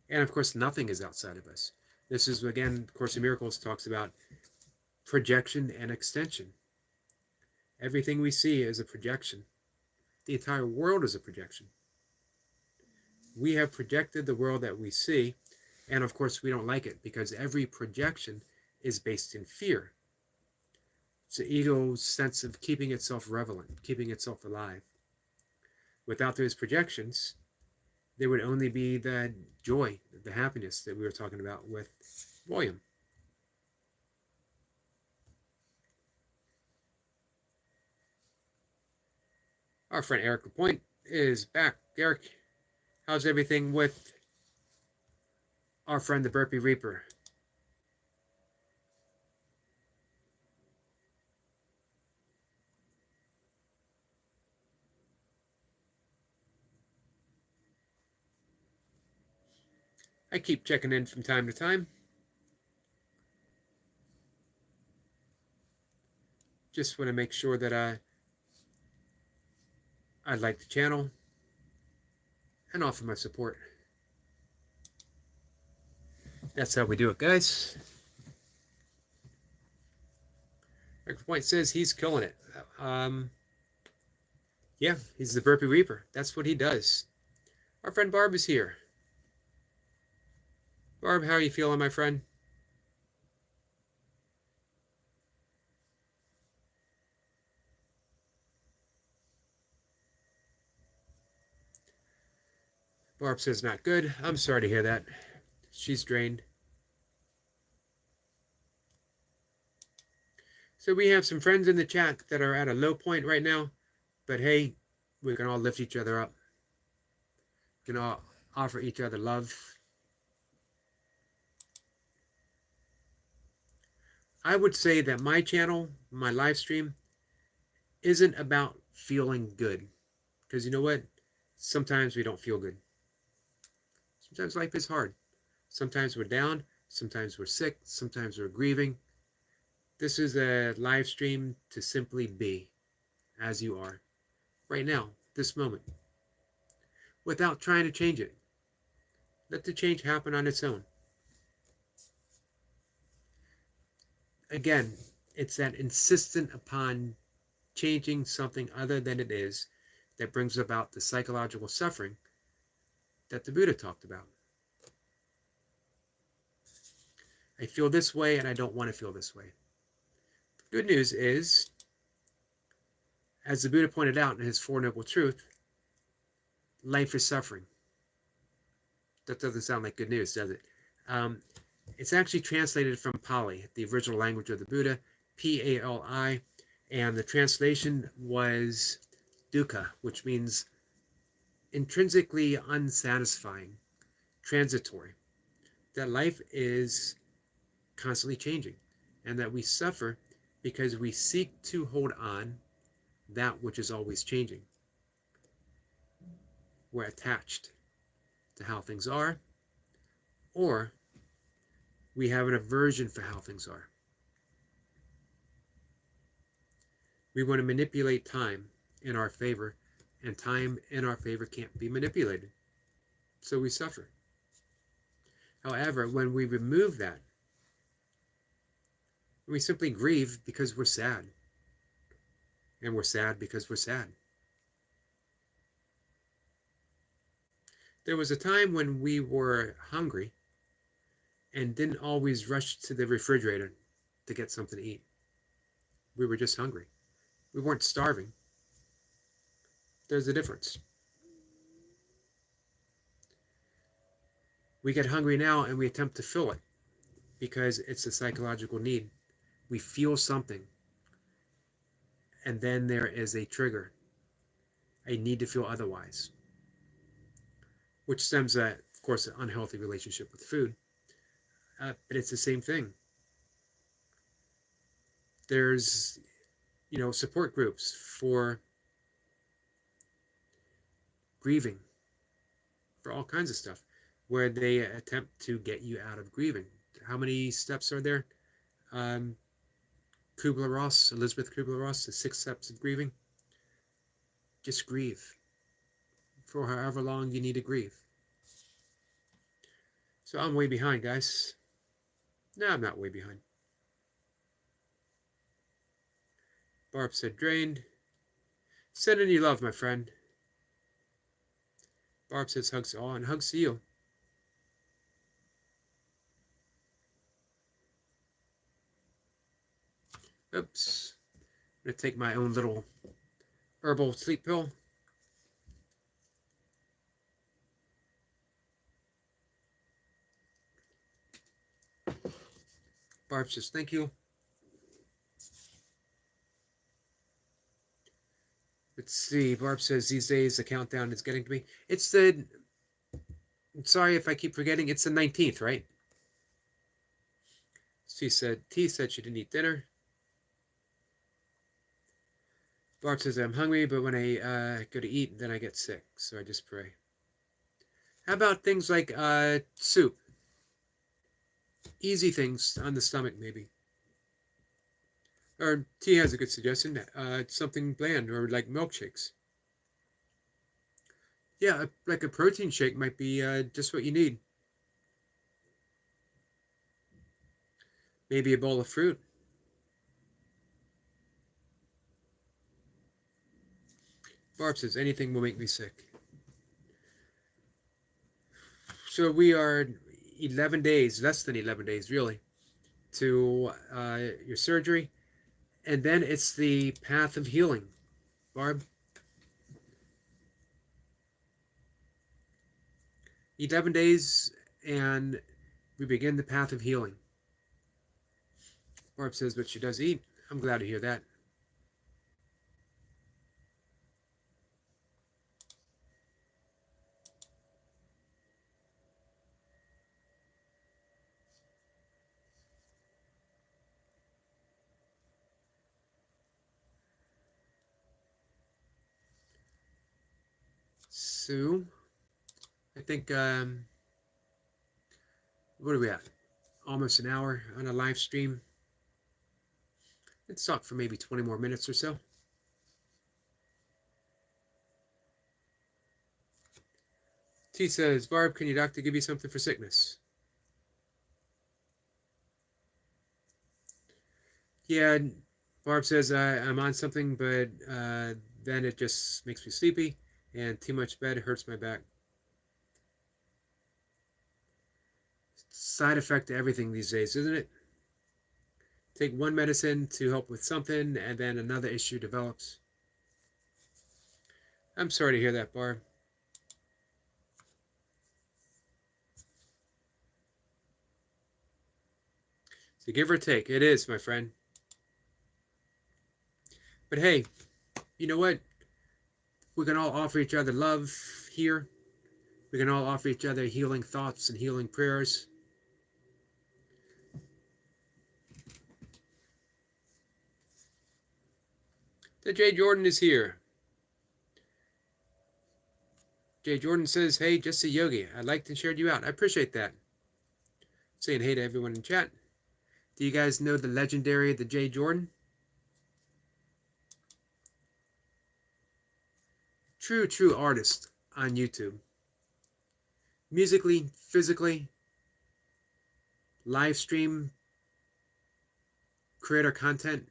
And of course, nothing is outside of us. This is, again, Course in Miracles talks about projection and extension. Everything we see is a projection. The entire world is a projection. We have projected the world that we see, and of course we don't like it because every projection is based in fear. It's the ego's sense of keeping itself relevant, keeping itself alive. Without those projections, there would only be the joy, the happiness that we were talking about with William. Our friend Eric Lapointe is back. Eric, how's everything with our friend the Burpee Reaper? I keep checking in from time to time. Just want to make sure that I like the channel and offer my support. That's how we do it, guys. Eric Point says he's killing it. Yeah, he's the Burpee Reaper. That's what he does. Our friend Barb is here. Barb, how are you feeling, my friend? Barb says not good. I'm sorry to hear that. She's drained. So we have some friends in the chat that are at a low point right now, but hey, we can all lift each other up. We can all offer each other love. I would say that my channel, my live stream, isn't about feeling good. Because you know what? Sometimes we don't feel good. Sometimes life is hard. Sometimes we're down. Sometimes we're sick. Sometimes we're grieving. This is a live stream to simply be as you are right now, this moment, without trying to change it. Let the change happen on its own. Again, it's that insistent upon changing something other than it is that brings about the psychological suffering that the Buddha talked about. I feel this way and I don't want to feel this way. The good news is, as the Buddha pointed out in his Four Noble Truths, life is suffering. That doesn't sound like good news, does it? It's actually translated from Pali, the original language of the Buddha, Pali, and the translation was dukkha, which means intrinsically unsatisfying, transitory. That life is constantly changing, and that we suffer because we seek to hold on that which is always changing. We're attached to how things are, or we have an aversion for how things are. We want to manipulate time in our favor, and time in our favor can't be manipulated. So we suffer. However, when we remove that, we simply grieve because we're sad. And we're sad because we're sad. There was a time when we were hungry and didn't always rush to the refrigerator to get something to eat. We were just hungry. We weren't starving. There's a difference. We get hungry now and we attempt to fill it because it's a psychological need. we feel something, and then there is a trigger, a need to feel otherwise, which stems that, of course, an unhealthy relationship with food. But it's the same thing. There's, support groups for grieving, for all kinds of stuff, where they attempt to get you out of grieving. How many steps are there? Elizabeth Kubler-Ross, the 6 steps of grieving. Just grieve for however long you need to grieve. So I'm way behind, guys. No, I'm not way behind. Barb said, drained. Send any love, my friend. Barb says, hugs to all, and hugs to you. Oops. I'm going to take my own little herbal sleep pill. Barb says, thank you. Let's see. Barb says, these days the countdown is getting to me. It's the... Sorry if I keep forgetting. It's the 19th, right? T said she didn't eat dinner. Barb says, I'm hungry, but when I go to eat, then I get sick. So I just pray. How about things like soup? Easy things on the stomach, maybe. Or T has a good suggestion. Something bland, or like milkshakes. Yeah, like a protein shake might be just what you need. Maybe a bowl of fruit. Barb says, anything will make me sick. So we are 11 days, less than 11 days, really, to your surgery. And then it's the path of healing. Barb? 11 days, and we begin the path of healing. Barb says, but she does eat. I'm glad to hear that. So, I think, what are we at? Almost an hour on a live stream. Let's talk for maybe 20 more minutes or so. T says, Barb, can your doctor give you something for sickness? Yeah, Barb says, I'm on something, but then it just makes me sleepy, and too much bed hurts my back. Side effect to everything these days, isn't it? Take one medicine to help with something, and then another issue develops. I'm sorry to hear that, Barb. So give or take, it is, my friend. But hey, you know what? We can all offer each other love here. We can all offer each other healing thoughts and healing prayers. The Jay Jordan is here. Jay Jordan says, hey, just a Yogi. I liked and shared you out. I appreciate that. Saying hey to everyone in chat. Do you guys know the legendary The Jay Jordan? True artist on YouTube. Musically, physically, live stream, creator content.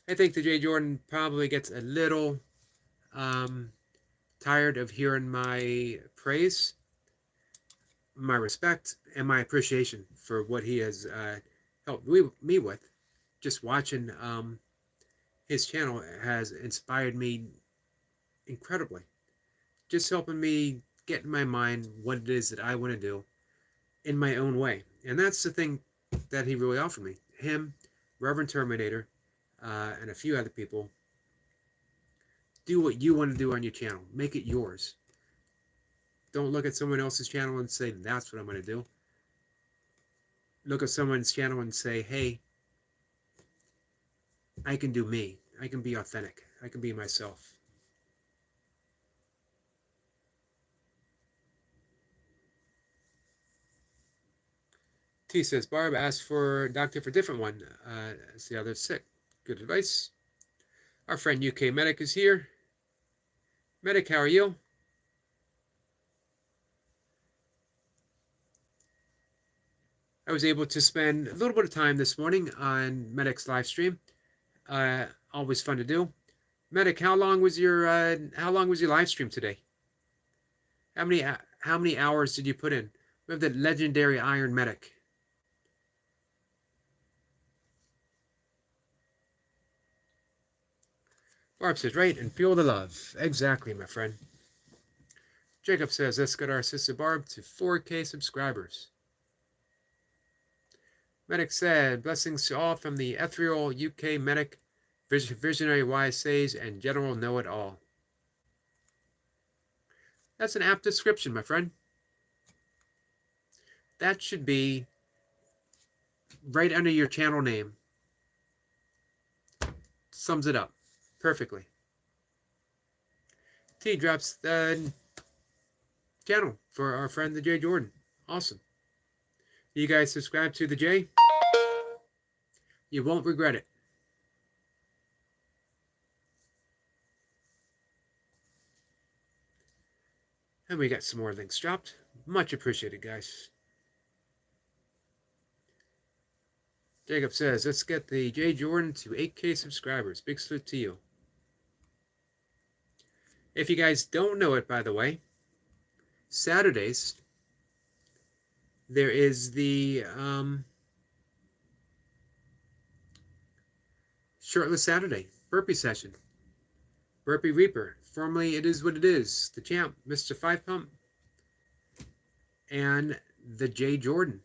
I think the Jay Jordan probably gets a little tired of hearing my praise, my respect, and my appreciation for what he has helped me with. Just watching his channel has inspired me incredibly. Just helping me get in my mind what it is that I want to do in my own way. And that's the thing that he really offered me. Him, Reverend Terminator, and a few other people. Do what you want to do on your channel. Make it yours. Don't look at someone else's channel and say, that's what I'm going to do. Look at someone's channel and say, hey, I can do me. I can be authentic. I can be myself. T says, Barb asked for a doctor for a different one. As the other's sick. Good advice. Our friend UK Medic is here. Medic, how are you? I was able to spend a little bit of time this morning on Medic's live stream. Always fun to do. Medic, how long was your live stream today? How many hours did you put in? We have the legendary Iron Medic. Barb says, right, and feel the love. Exactly, my friend. Jacob says, let's get our sister Barb to 4K subscribers. Medic said, blessings to all from the ethereal UK Medic, visionary wise sage, and general know-it-all. That's an apt description, my friend. That should be right under your channel name. Sums it up perfectly. T drops the channel for our friend the J Jordan. Awesome. You guys subscribe to the J? You won't regret it. And we got some more links dropped. Much appreciated, guys. Jacob says, let's get the J Jordan to 8K subscribers. Big salute to you. If you guys don't know it, by the way, Saturdays, there is the Shirtless Saturday Burpee session. Burpee Reaper. Formerly, It Is What It Is. The champ, Mr. Five Pump, and the J Jordan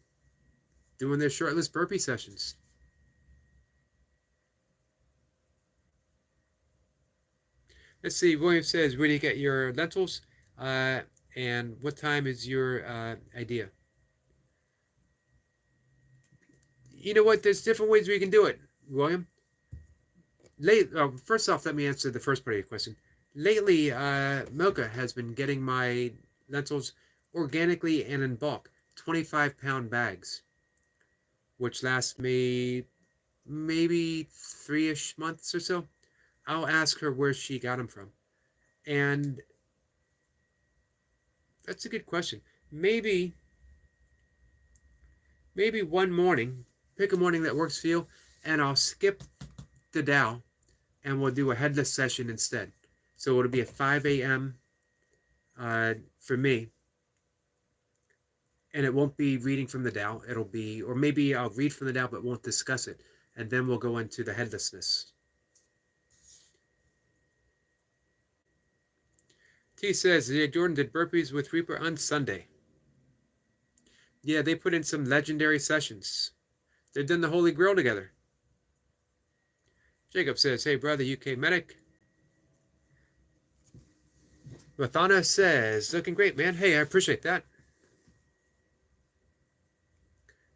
doing their shirtless burpee sessions. Let's see, William says, where do you get your lentils? And what time is your idea? You know what? There's different ways we can do it, William. First off, let me answer the first part of your question. Lately, Milka has been getting my lentils organically and in bulk, 25-pound bags, which last me maybe 3-ish months or so. I'll ask her where she got them from. And that's a good question. Maybe one morning, pick a morning that works for you, and I'll skip the Dow, and we'll do a headless session instead. So it'll be at 5 a.m. For me. And it won't be reading from the Dow. It'll be, or maybe I'll read from the Dow but won't discuss it. And then we'll go into the headlessness. T says, Jordan did burpees with Reaper on Sunday. Yeah, they put in some legendary sessions. They've done the Holy Grail together. Jacob says, hey, brother, UK Medic. Mathana says, looking great, man. Hey, I appreciate that.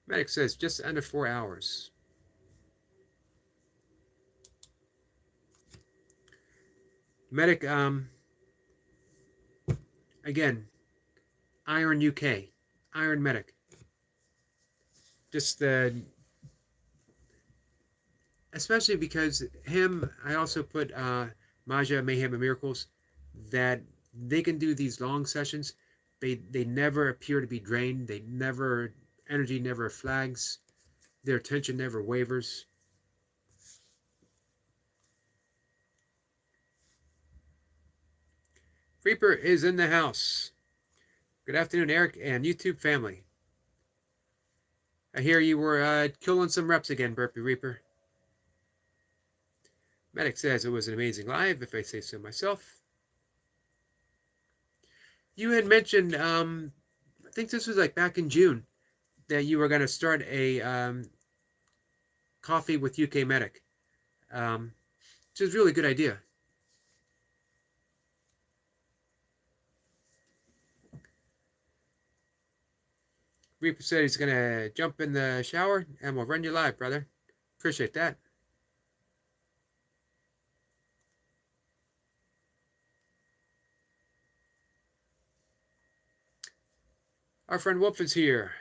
Medic says, just under 4 hours. Medic, again, Iron UK, Iron Medic. Just especially because him, I also put Maja, Mayhem and Miracles, that they can do these long sessions. They never appear to be drained. Energy never flags. Their attention never wavers. Reaper is in the house. Good afternoon, Eric and YouTube family. I hear you were killing some reps again, Burpee Reaper. Medic says it was an amazing live, if I say so myself. You had mentioned, I think this was like back in June, that you were going to start a coffee with UK Medic, which is a really good idea. Reaper said he's going to jump in the shower and we'll run you live, brother. Appreciate that. Our friend Wolf is here.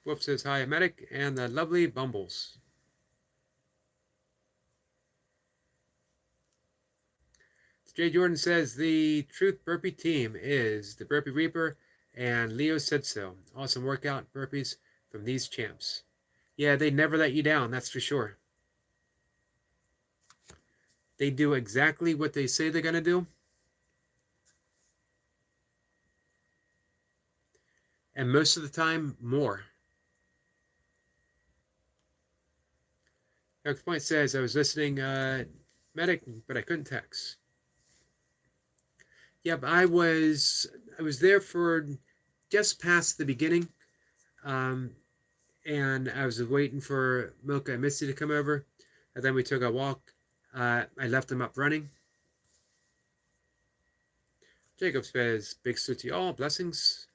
Wolf says hi, Medic, and the lovely Bumbles. Jay Jordan says the Truth Burpee team is the Burpee Reaper, and Leo said so. Awesome workout burpees from these champs. Yeah, they never let you down, that's for sure. They do exactly what they say they're going to do. And most of the time, more. Next point says, I was listening, Medic, but I couldn't text. Yep, I was there for just past the beginning. And I was waiting for Milka and Misty to come over. And then we took a walk. I left them up running. Jacob says, big salute to you all. Blessings.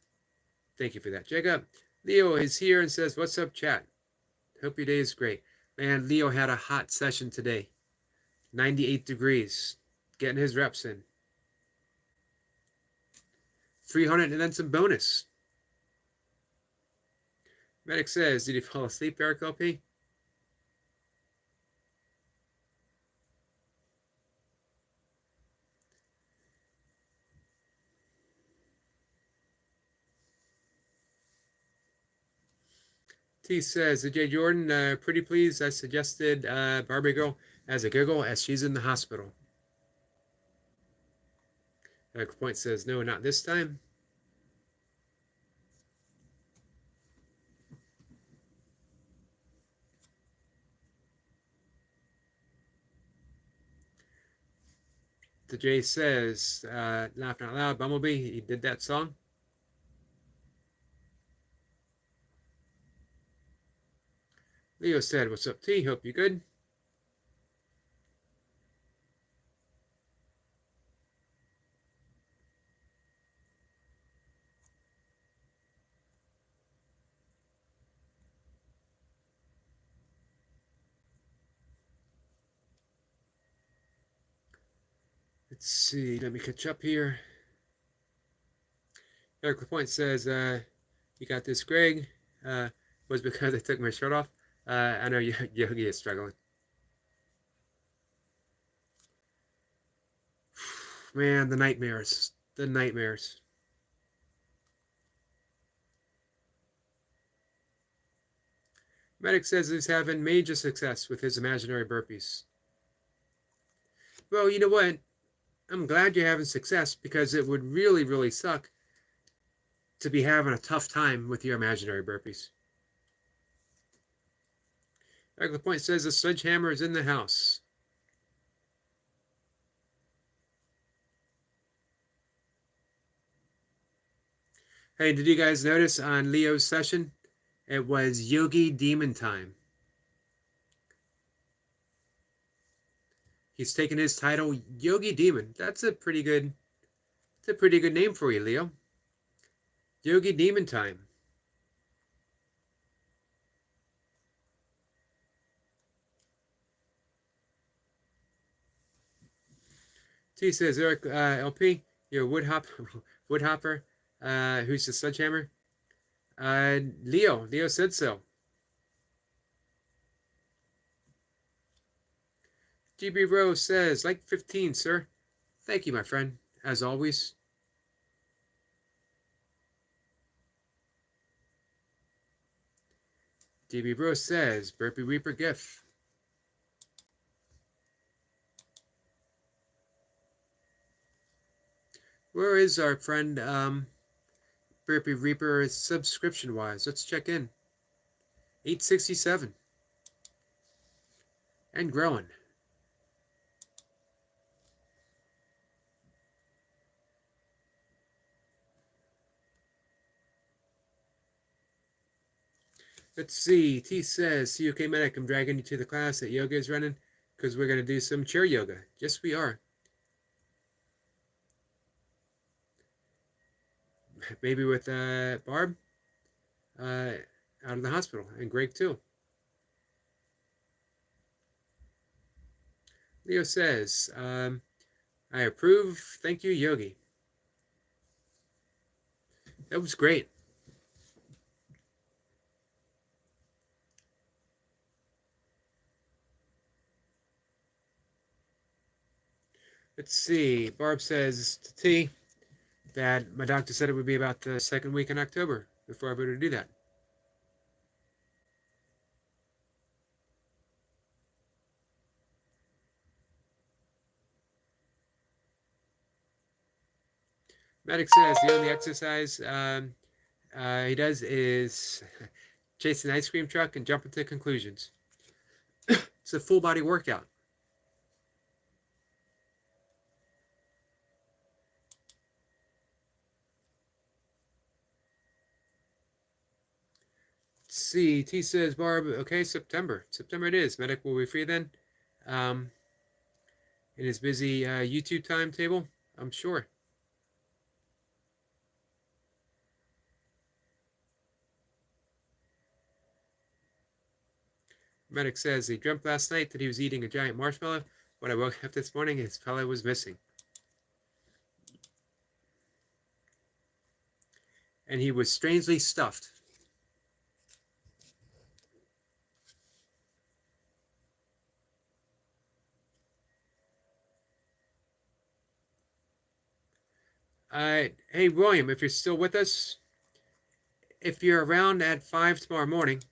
Thank you for that, Jacob. Leo is here and says, what's up, chat? Hope your day is great. Man, Leo had a hot session today. 98 degrees. Getting his reps in. 300 and then some bonus. Medic says, did you fall asleep, Eric LP? T says, Jay Jordan, pretty please, I suggested Barbie Girl as a giggle as she's in the hospital. Eric Point says, no, not this time. The Jay says, laughing out loud, Bumblebee, he did that song. Leo said, what's up, T? Hope you're good. Let's see, let me catch up here. Eric Point says, you got this, Greg. Was because I took my shirt off. I know Yogi is struggling. Man, the nightmares. The nightmares. Medic says he's having major success with his imaginary burpees. Well, you know what? I'm glad you're having success because it would really, really suck to be having a tough time with your imaginary burpees. Eric Point says the sledgehammer is in the house. Hey, did you guys notice on Leo's session? It was Yogi Demon time. He's taken his title, Yogi Demon. That's a pretty good name for you, Leo. Yogi Demon time. T says, Eric LP, you're Woodhopper, who's the sledgehammer? Leo said so. GB Rose says, like 15, sir. Thank you, my friend, as always. GB Rose says, Burpee Reaper GIF. Where is our friend Burpee Reaper subscription-wise? Let's check in. 867. And growing. Let's see. T says, see, okay, medic, I'm dragging you to the class that yoga is running because we're going to do some chair yoga. Yes, we are. Maybe with Barb out of the hospital, and Greg too. Leo says, I approve. Thank you, Yogi. That was great. Let's see. Barb says to T that my doctor said it would be about the second week in October before I'm able to do that. Medic says the only exercise he does is chase an ice cream truck and jump into conclusions. It's a full body workout. Let's see. T says, Barb, okay, September. September it is. Medic will be free then. In his busy YouTube timetable, I'm sure. Medic says he dreamt last night that he was eating a giant marshmallow. When I woke up this morning, his pellet was missing. And he was strangely stuffed. Hey, William, if you're still with us, if you're around at 5 tomorrow morning,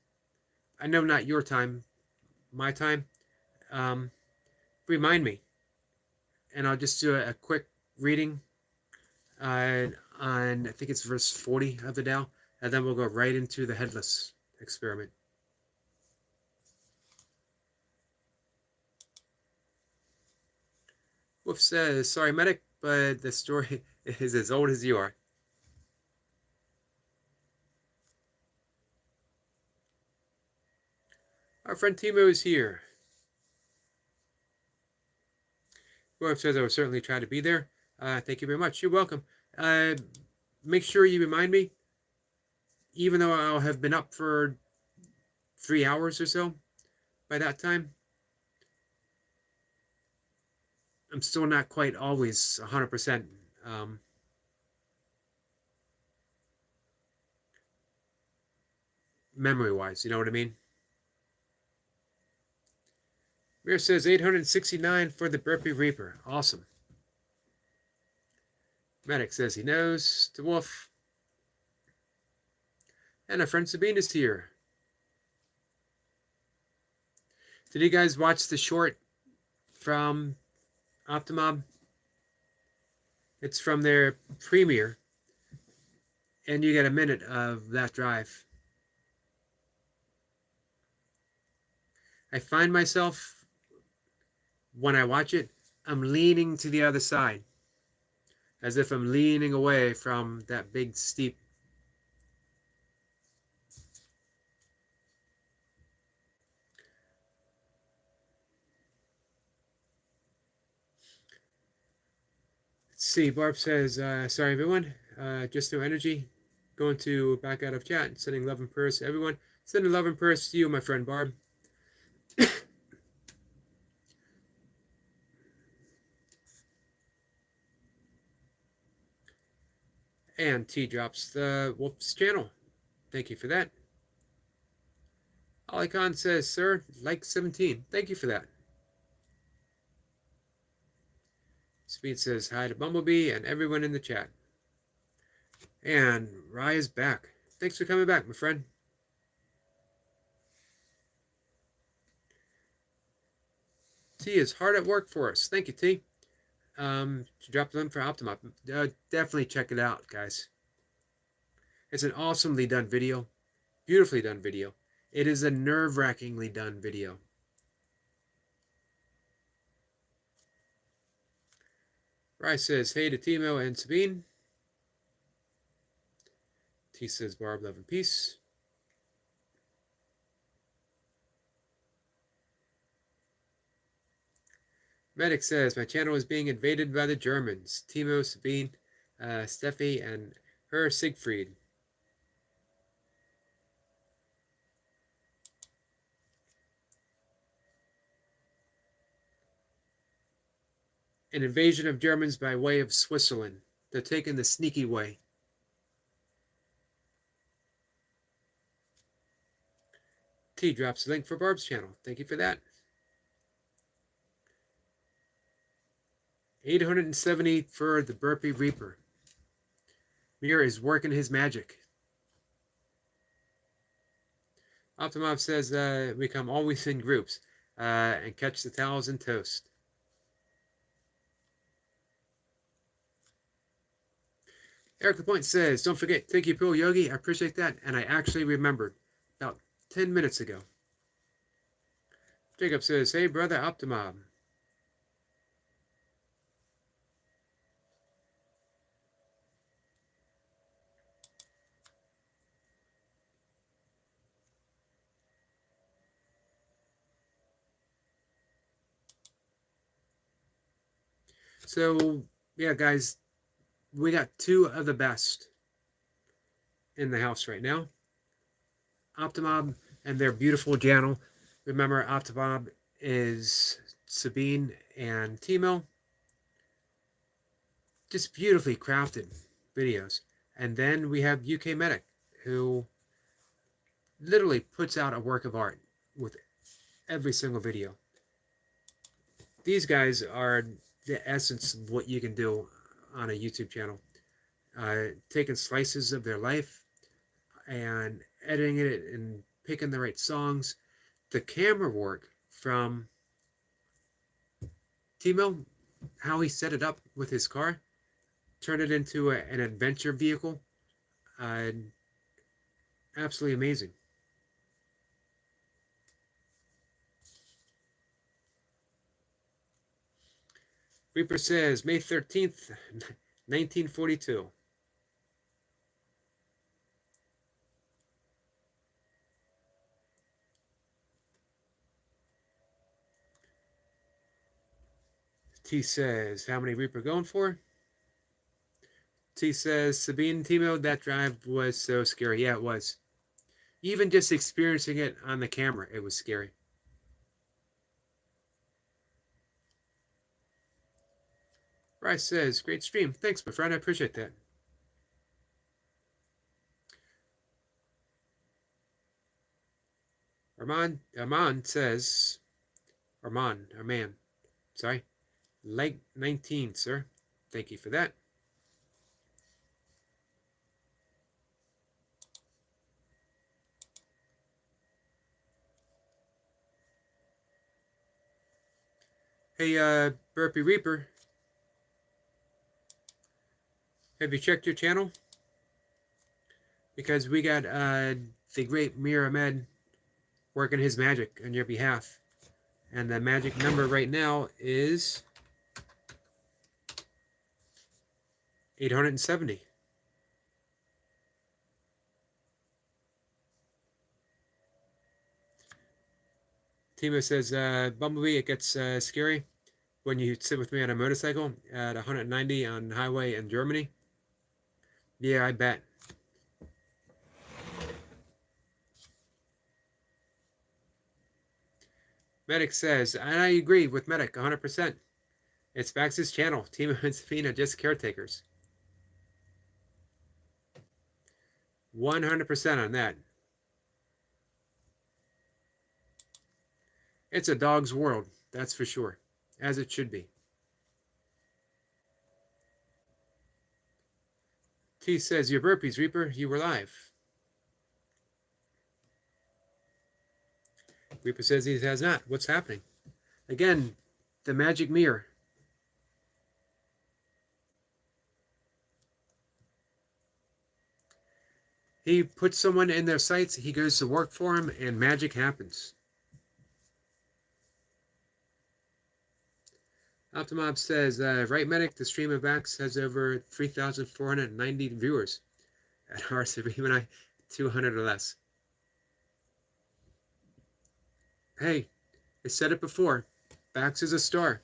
I know not your time, my time, remind me. And I'll just do a quick reading on, I think it's verse 40 of the Tao, and then we'll go right into the headless experiment. Wolf says, sorry, medic, but the story is as old as you are. Our friend Timo is here. Wolf says, I will certainly try to be there. Thank you very much. You're welcome. Make sure you remind me, even though I'll have been up for 3 hours or so by that time, I'm still not quite always 100% memory-wise, you know what I mean? Mir says 869 for the Burpee Reaper. Awesome. Medic says he knows. To Wolf. And our friend Sabine is here. Did you guys watch the short from Optimob? It's from their premiere. And you get a minute of that drive. I find myself, when I watch it, I'm leaning to the other side. As if I'm leaning away from that big steep. Let's see, Barb says, sorry everyone, just no energy. Going to back out of chat, sending love and prayers to everyone. Sending love and prayers to you, my friend Barb. And T drops the Wolf's channel. Thank you for that. Ali Khan says, sir, like 17. Thank you for that. Speed says hi to Bumblebee and everyone in the chat. And Rye is back. Thanks for coming back, my friend. T is hard at work for us. Thank you, T. To drop the link for Optima. Definitely check it out, guys. It's an awesomely done video. Beautifully done video. It is a nerve-wrackingly done video. Rice says, hey to Timo and Sabine. T says, Barb, love and peace. Medic says, my channel is being invaded by the Germans. Timo, Sabine, Steffi, and her Siegfried. An invasion of Germans by way of Switzerland. They're taking the sneaky way. T drops a link for Barb's channel. Thank you for that. 870 for the Burpee Reaper. Mir is working his magic. Optimov says we come always in groups and catch the towels and toast. Eric LaPointe says, don't forget, thank you, Bill Yogi. I appreciate that. And I actually remembered about 10 minutes ago. Jacob says, hey, brother Optimov. So, yeah, guys, we got two of the best in the house right now. Optimob and their beautiful channel. Remember, Optimob is Sabine and Timo. Just beautifully crafted videos. And then we have UK Medic, who literally puts out a work of art with every single video. These guys are the essence of what you can do on a YouTube channel. Taking slices of their life and editing it and picking the right songs. The camera work from Timo, how he set it up with his car, turned it into an adventure vehicle. Absolutely amazing. Reaper says, May 13th, 1942. T says, how many Reaper going for? T says, Sabine and Timo, that drive was so scary. Yeah, it was. Even just experiencing it on the camera, it was scary. Bryce says, great stream. Thanks, my friend. I appreciate that. Armand says, Armand, sorry. Like 19, sir. Thank you for that. Hey, Burpee Reaper. Have you checked your channel? Because we got the great Mir Ahmed working his magic on your behalf. And the magic number right now is 870. Timo says, Bumblebee, it gets scary when you sit with me on a motorcycle at 190 on the highway in Germany. Yeah, I bet. Medic says, and I agree with Medic 100%. It's Max's channel. Timo and Sabine are just caretakers. 100% on that. It's a dog's world, that's for sure. As it should be. T says, your burpees, Reaper, you were live. Reaper says he has not. What's happening? Again, the magic mirror. He puts someone in their sights, he goes to work for him, and magic happens. Optimob says, right, Medic, the stream of Vax has over 3,490 viewers. At our Sabine and I, 200 or less. Hey, I said it before. Vax is a star.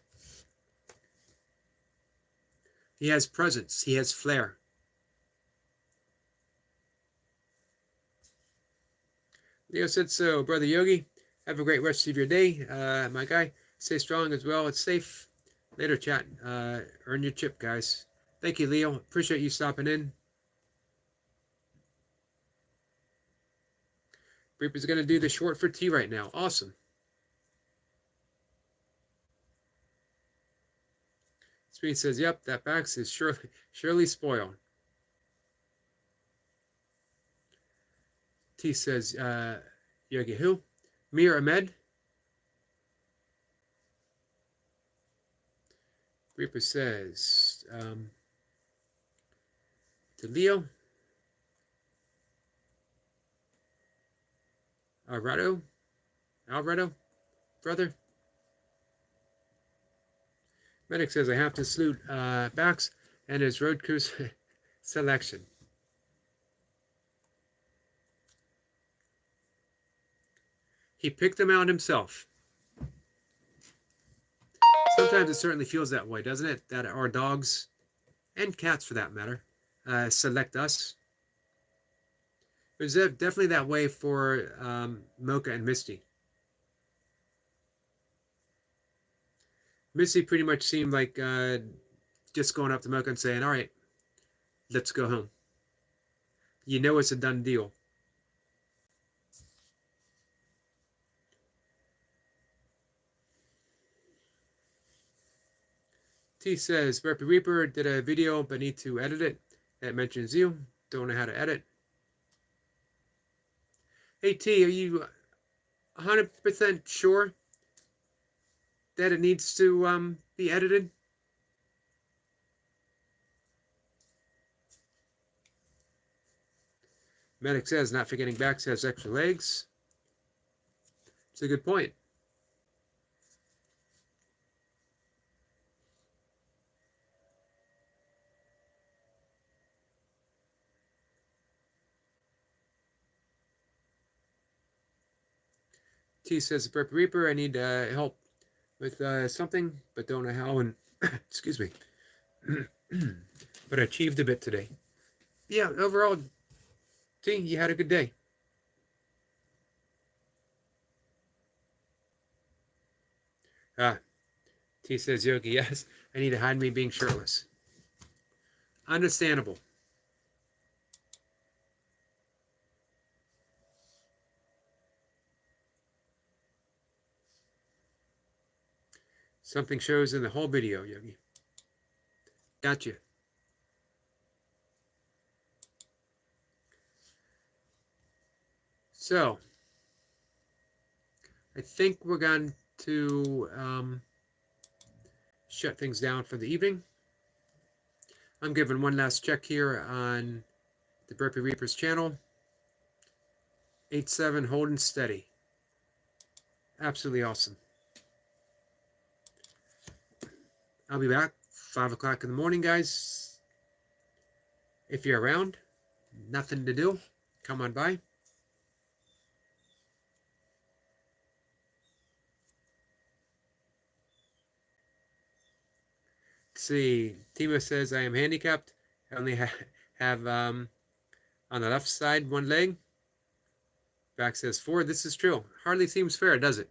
He has presence. He has flair. Leo said so. Brother Yogi, have a great rest of your day. My guy, stay strong as well. It's safe. Later, chat. Earn your chip, guys. Thank you, Leo. Appreciate you stopping in. Reaper's going to do the short for tea right now. Awesome. Speed says, yep, that box is surely spoiled. T says, Yogi who? Mir Ahmed? Reaper says, to Leo. Alvarado, brother. Medic says, I have to salute Bax and his road cruise selection. He picked them out himself. Sometimes it certainly feels that way, doesn't it? That our dogs, and cats for that matter, select us. It was definitely that way for Mocha and Misty. Misty pretty much seemed like just going up to Mocha and saying, all right, let's go home. You know it's a done deal. T says, Burpee Reaper did a video but need to edit it. That mentions you. Don't know how to edit. Hey T, are you 100% sure that it needs to be edited? Medic says, not forgetting Bax has extra legs. It's a good point. T says, Burpee Reaper, I need help with something, but don't know how, and excuse me. But I achieved a bit today. Yeah, overall, T, you had a good day. T says, Yogi, yes, I need to hide me being shirtless. Understandable. Something shows in the whole video, Yogi. Gotcha. So, I think we're going to shut things down for the evening. I'm giving one last check here on the Burpee Reapers channel. 8-7 holding steady. Absolutely awesome. I'll be back 5 o'clock in the morning, guys. If you're around, nothing to do, come on by. Let's see, Timo says, I am handicapped. I only have on the left side, one leg. Back says 4. This is true. Hardly seems fair, does it?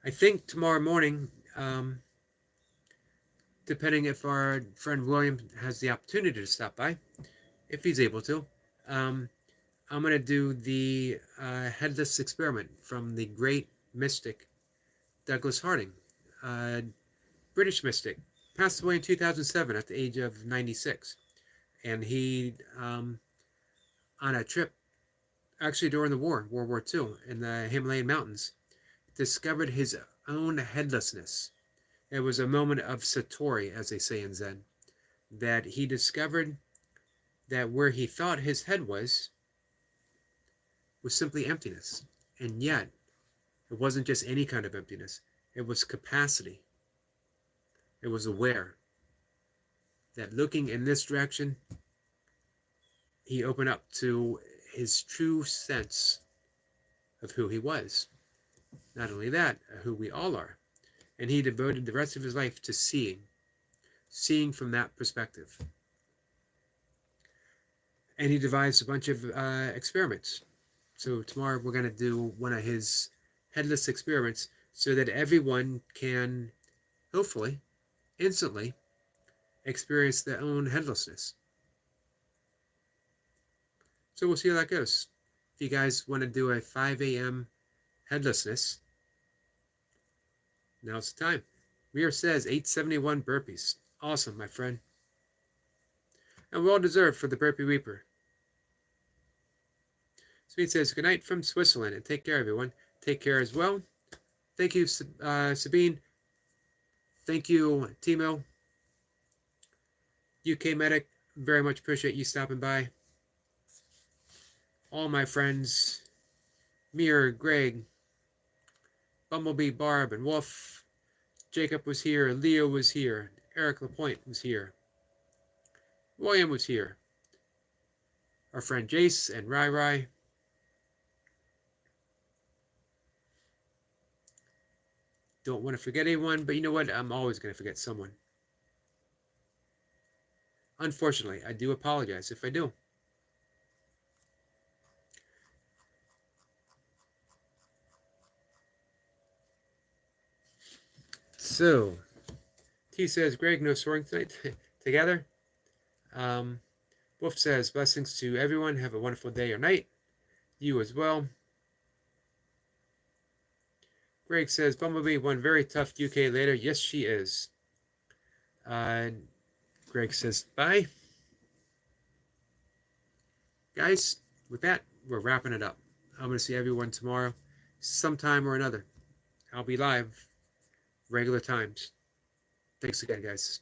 I think tomorrow morning, depending if our friend William has the opportunity to stop by, if he's able to, I'm going to do the headless experiment from the great mystic Douglas Harding, British mystic, passed away in 2007 at the age of 96. And he, on a trip, actually during the war, World War II, in the Himalayan mountains, discovered his own headlessness. It was a moment of satori, as they say in Zen, that he discovered that where he thought his head was simply emptiness. And yet, it wasn't just any kind of emptiness. It was capacity. It was aware that looking in this direction, he opened up to his true sense of who he was. Not only that, who we all are. And he devoted the rest of his life to seeing from that perspective. And he devised a bunch of experiments. So tomorrow we're going to do one of his headless experiments so that everyone can, hopefully, instantly experience their own headlessness. So we'll see how that goes. If you guys want to do a 5 a.m. headlessness, now's the time. Mir says 871 burpees. Awesome, my friend. And well deserved for the Burpee Reaper. Sweet says, good night from Switzerland, and take care, everyone. Take care as well. Thank you, Sabine. Thank you, Timo. UK Medic, very much appreciate you stopping by. All my friends, Mir, Greg, Bumblebee, Barb, and Wolf. Jacob was here. Leo was here. Eric Lapointe was here. William was here. Our friend Jace and Rai Rai. Don't want to forget anyone, but you know what? I'm always going to forget someone. Unfortunately, I do apologize if I do. So, T says, Greg, no soaring tonight. Together. Wolf says, blessings to everyone. Have a wonderful day or night. You as well. Greg says, Bumblebee, one very tough UK later. Yes, she is. Greg says, bye. Guys, with that, we're wrapping it up. I'm going to see everyone tomorrow, sometime or another. I'll be live, regular times. Thanks again, guys.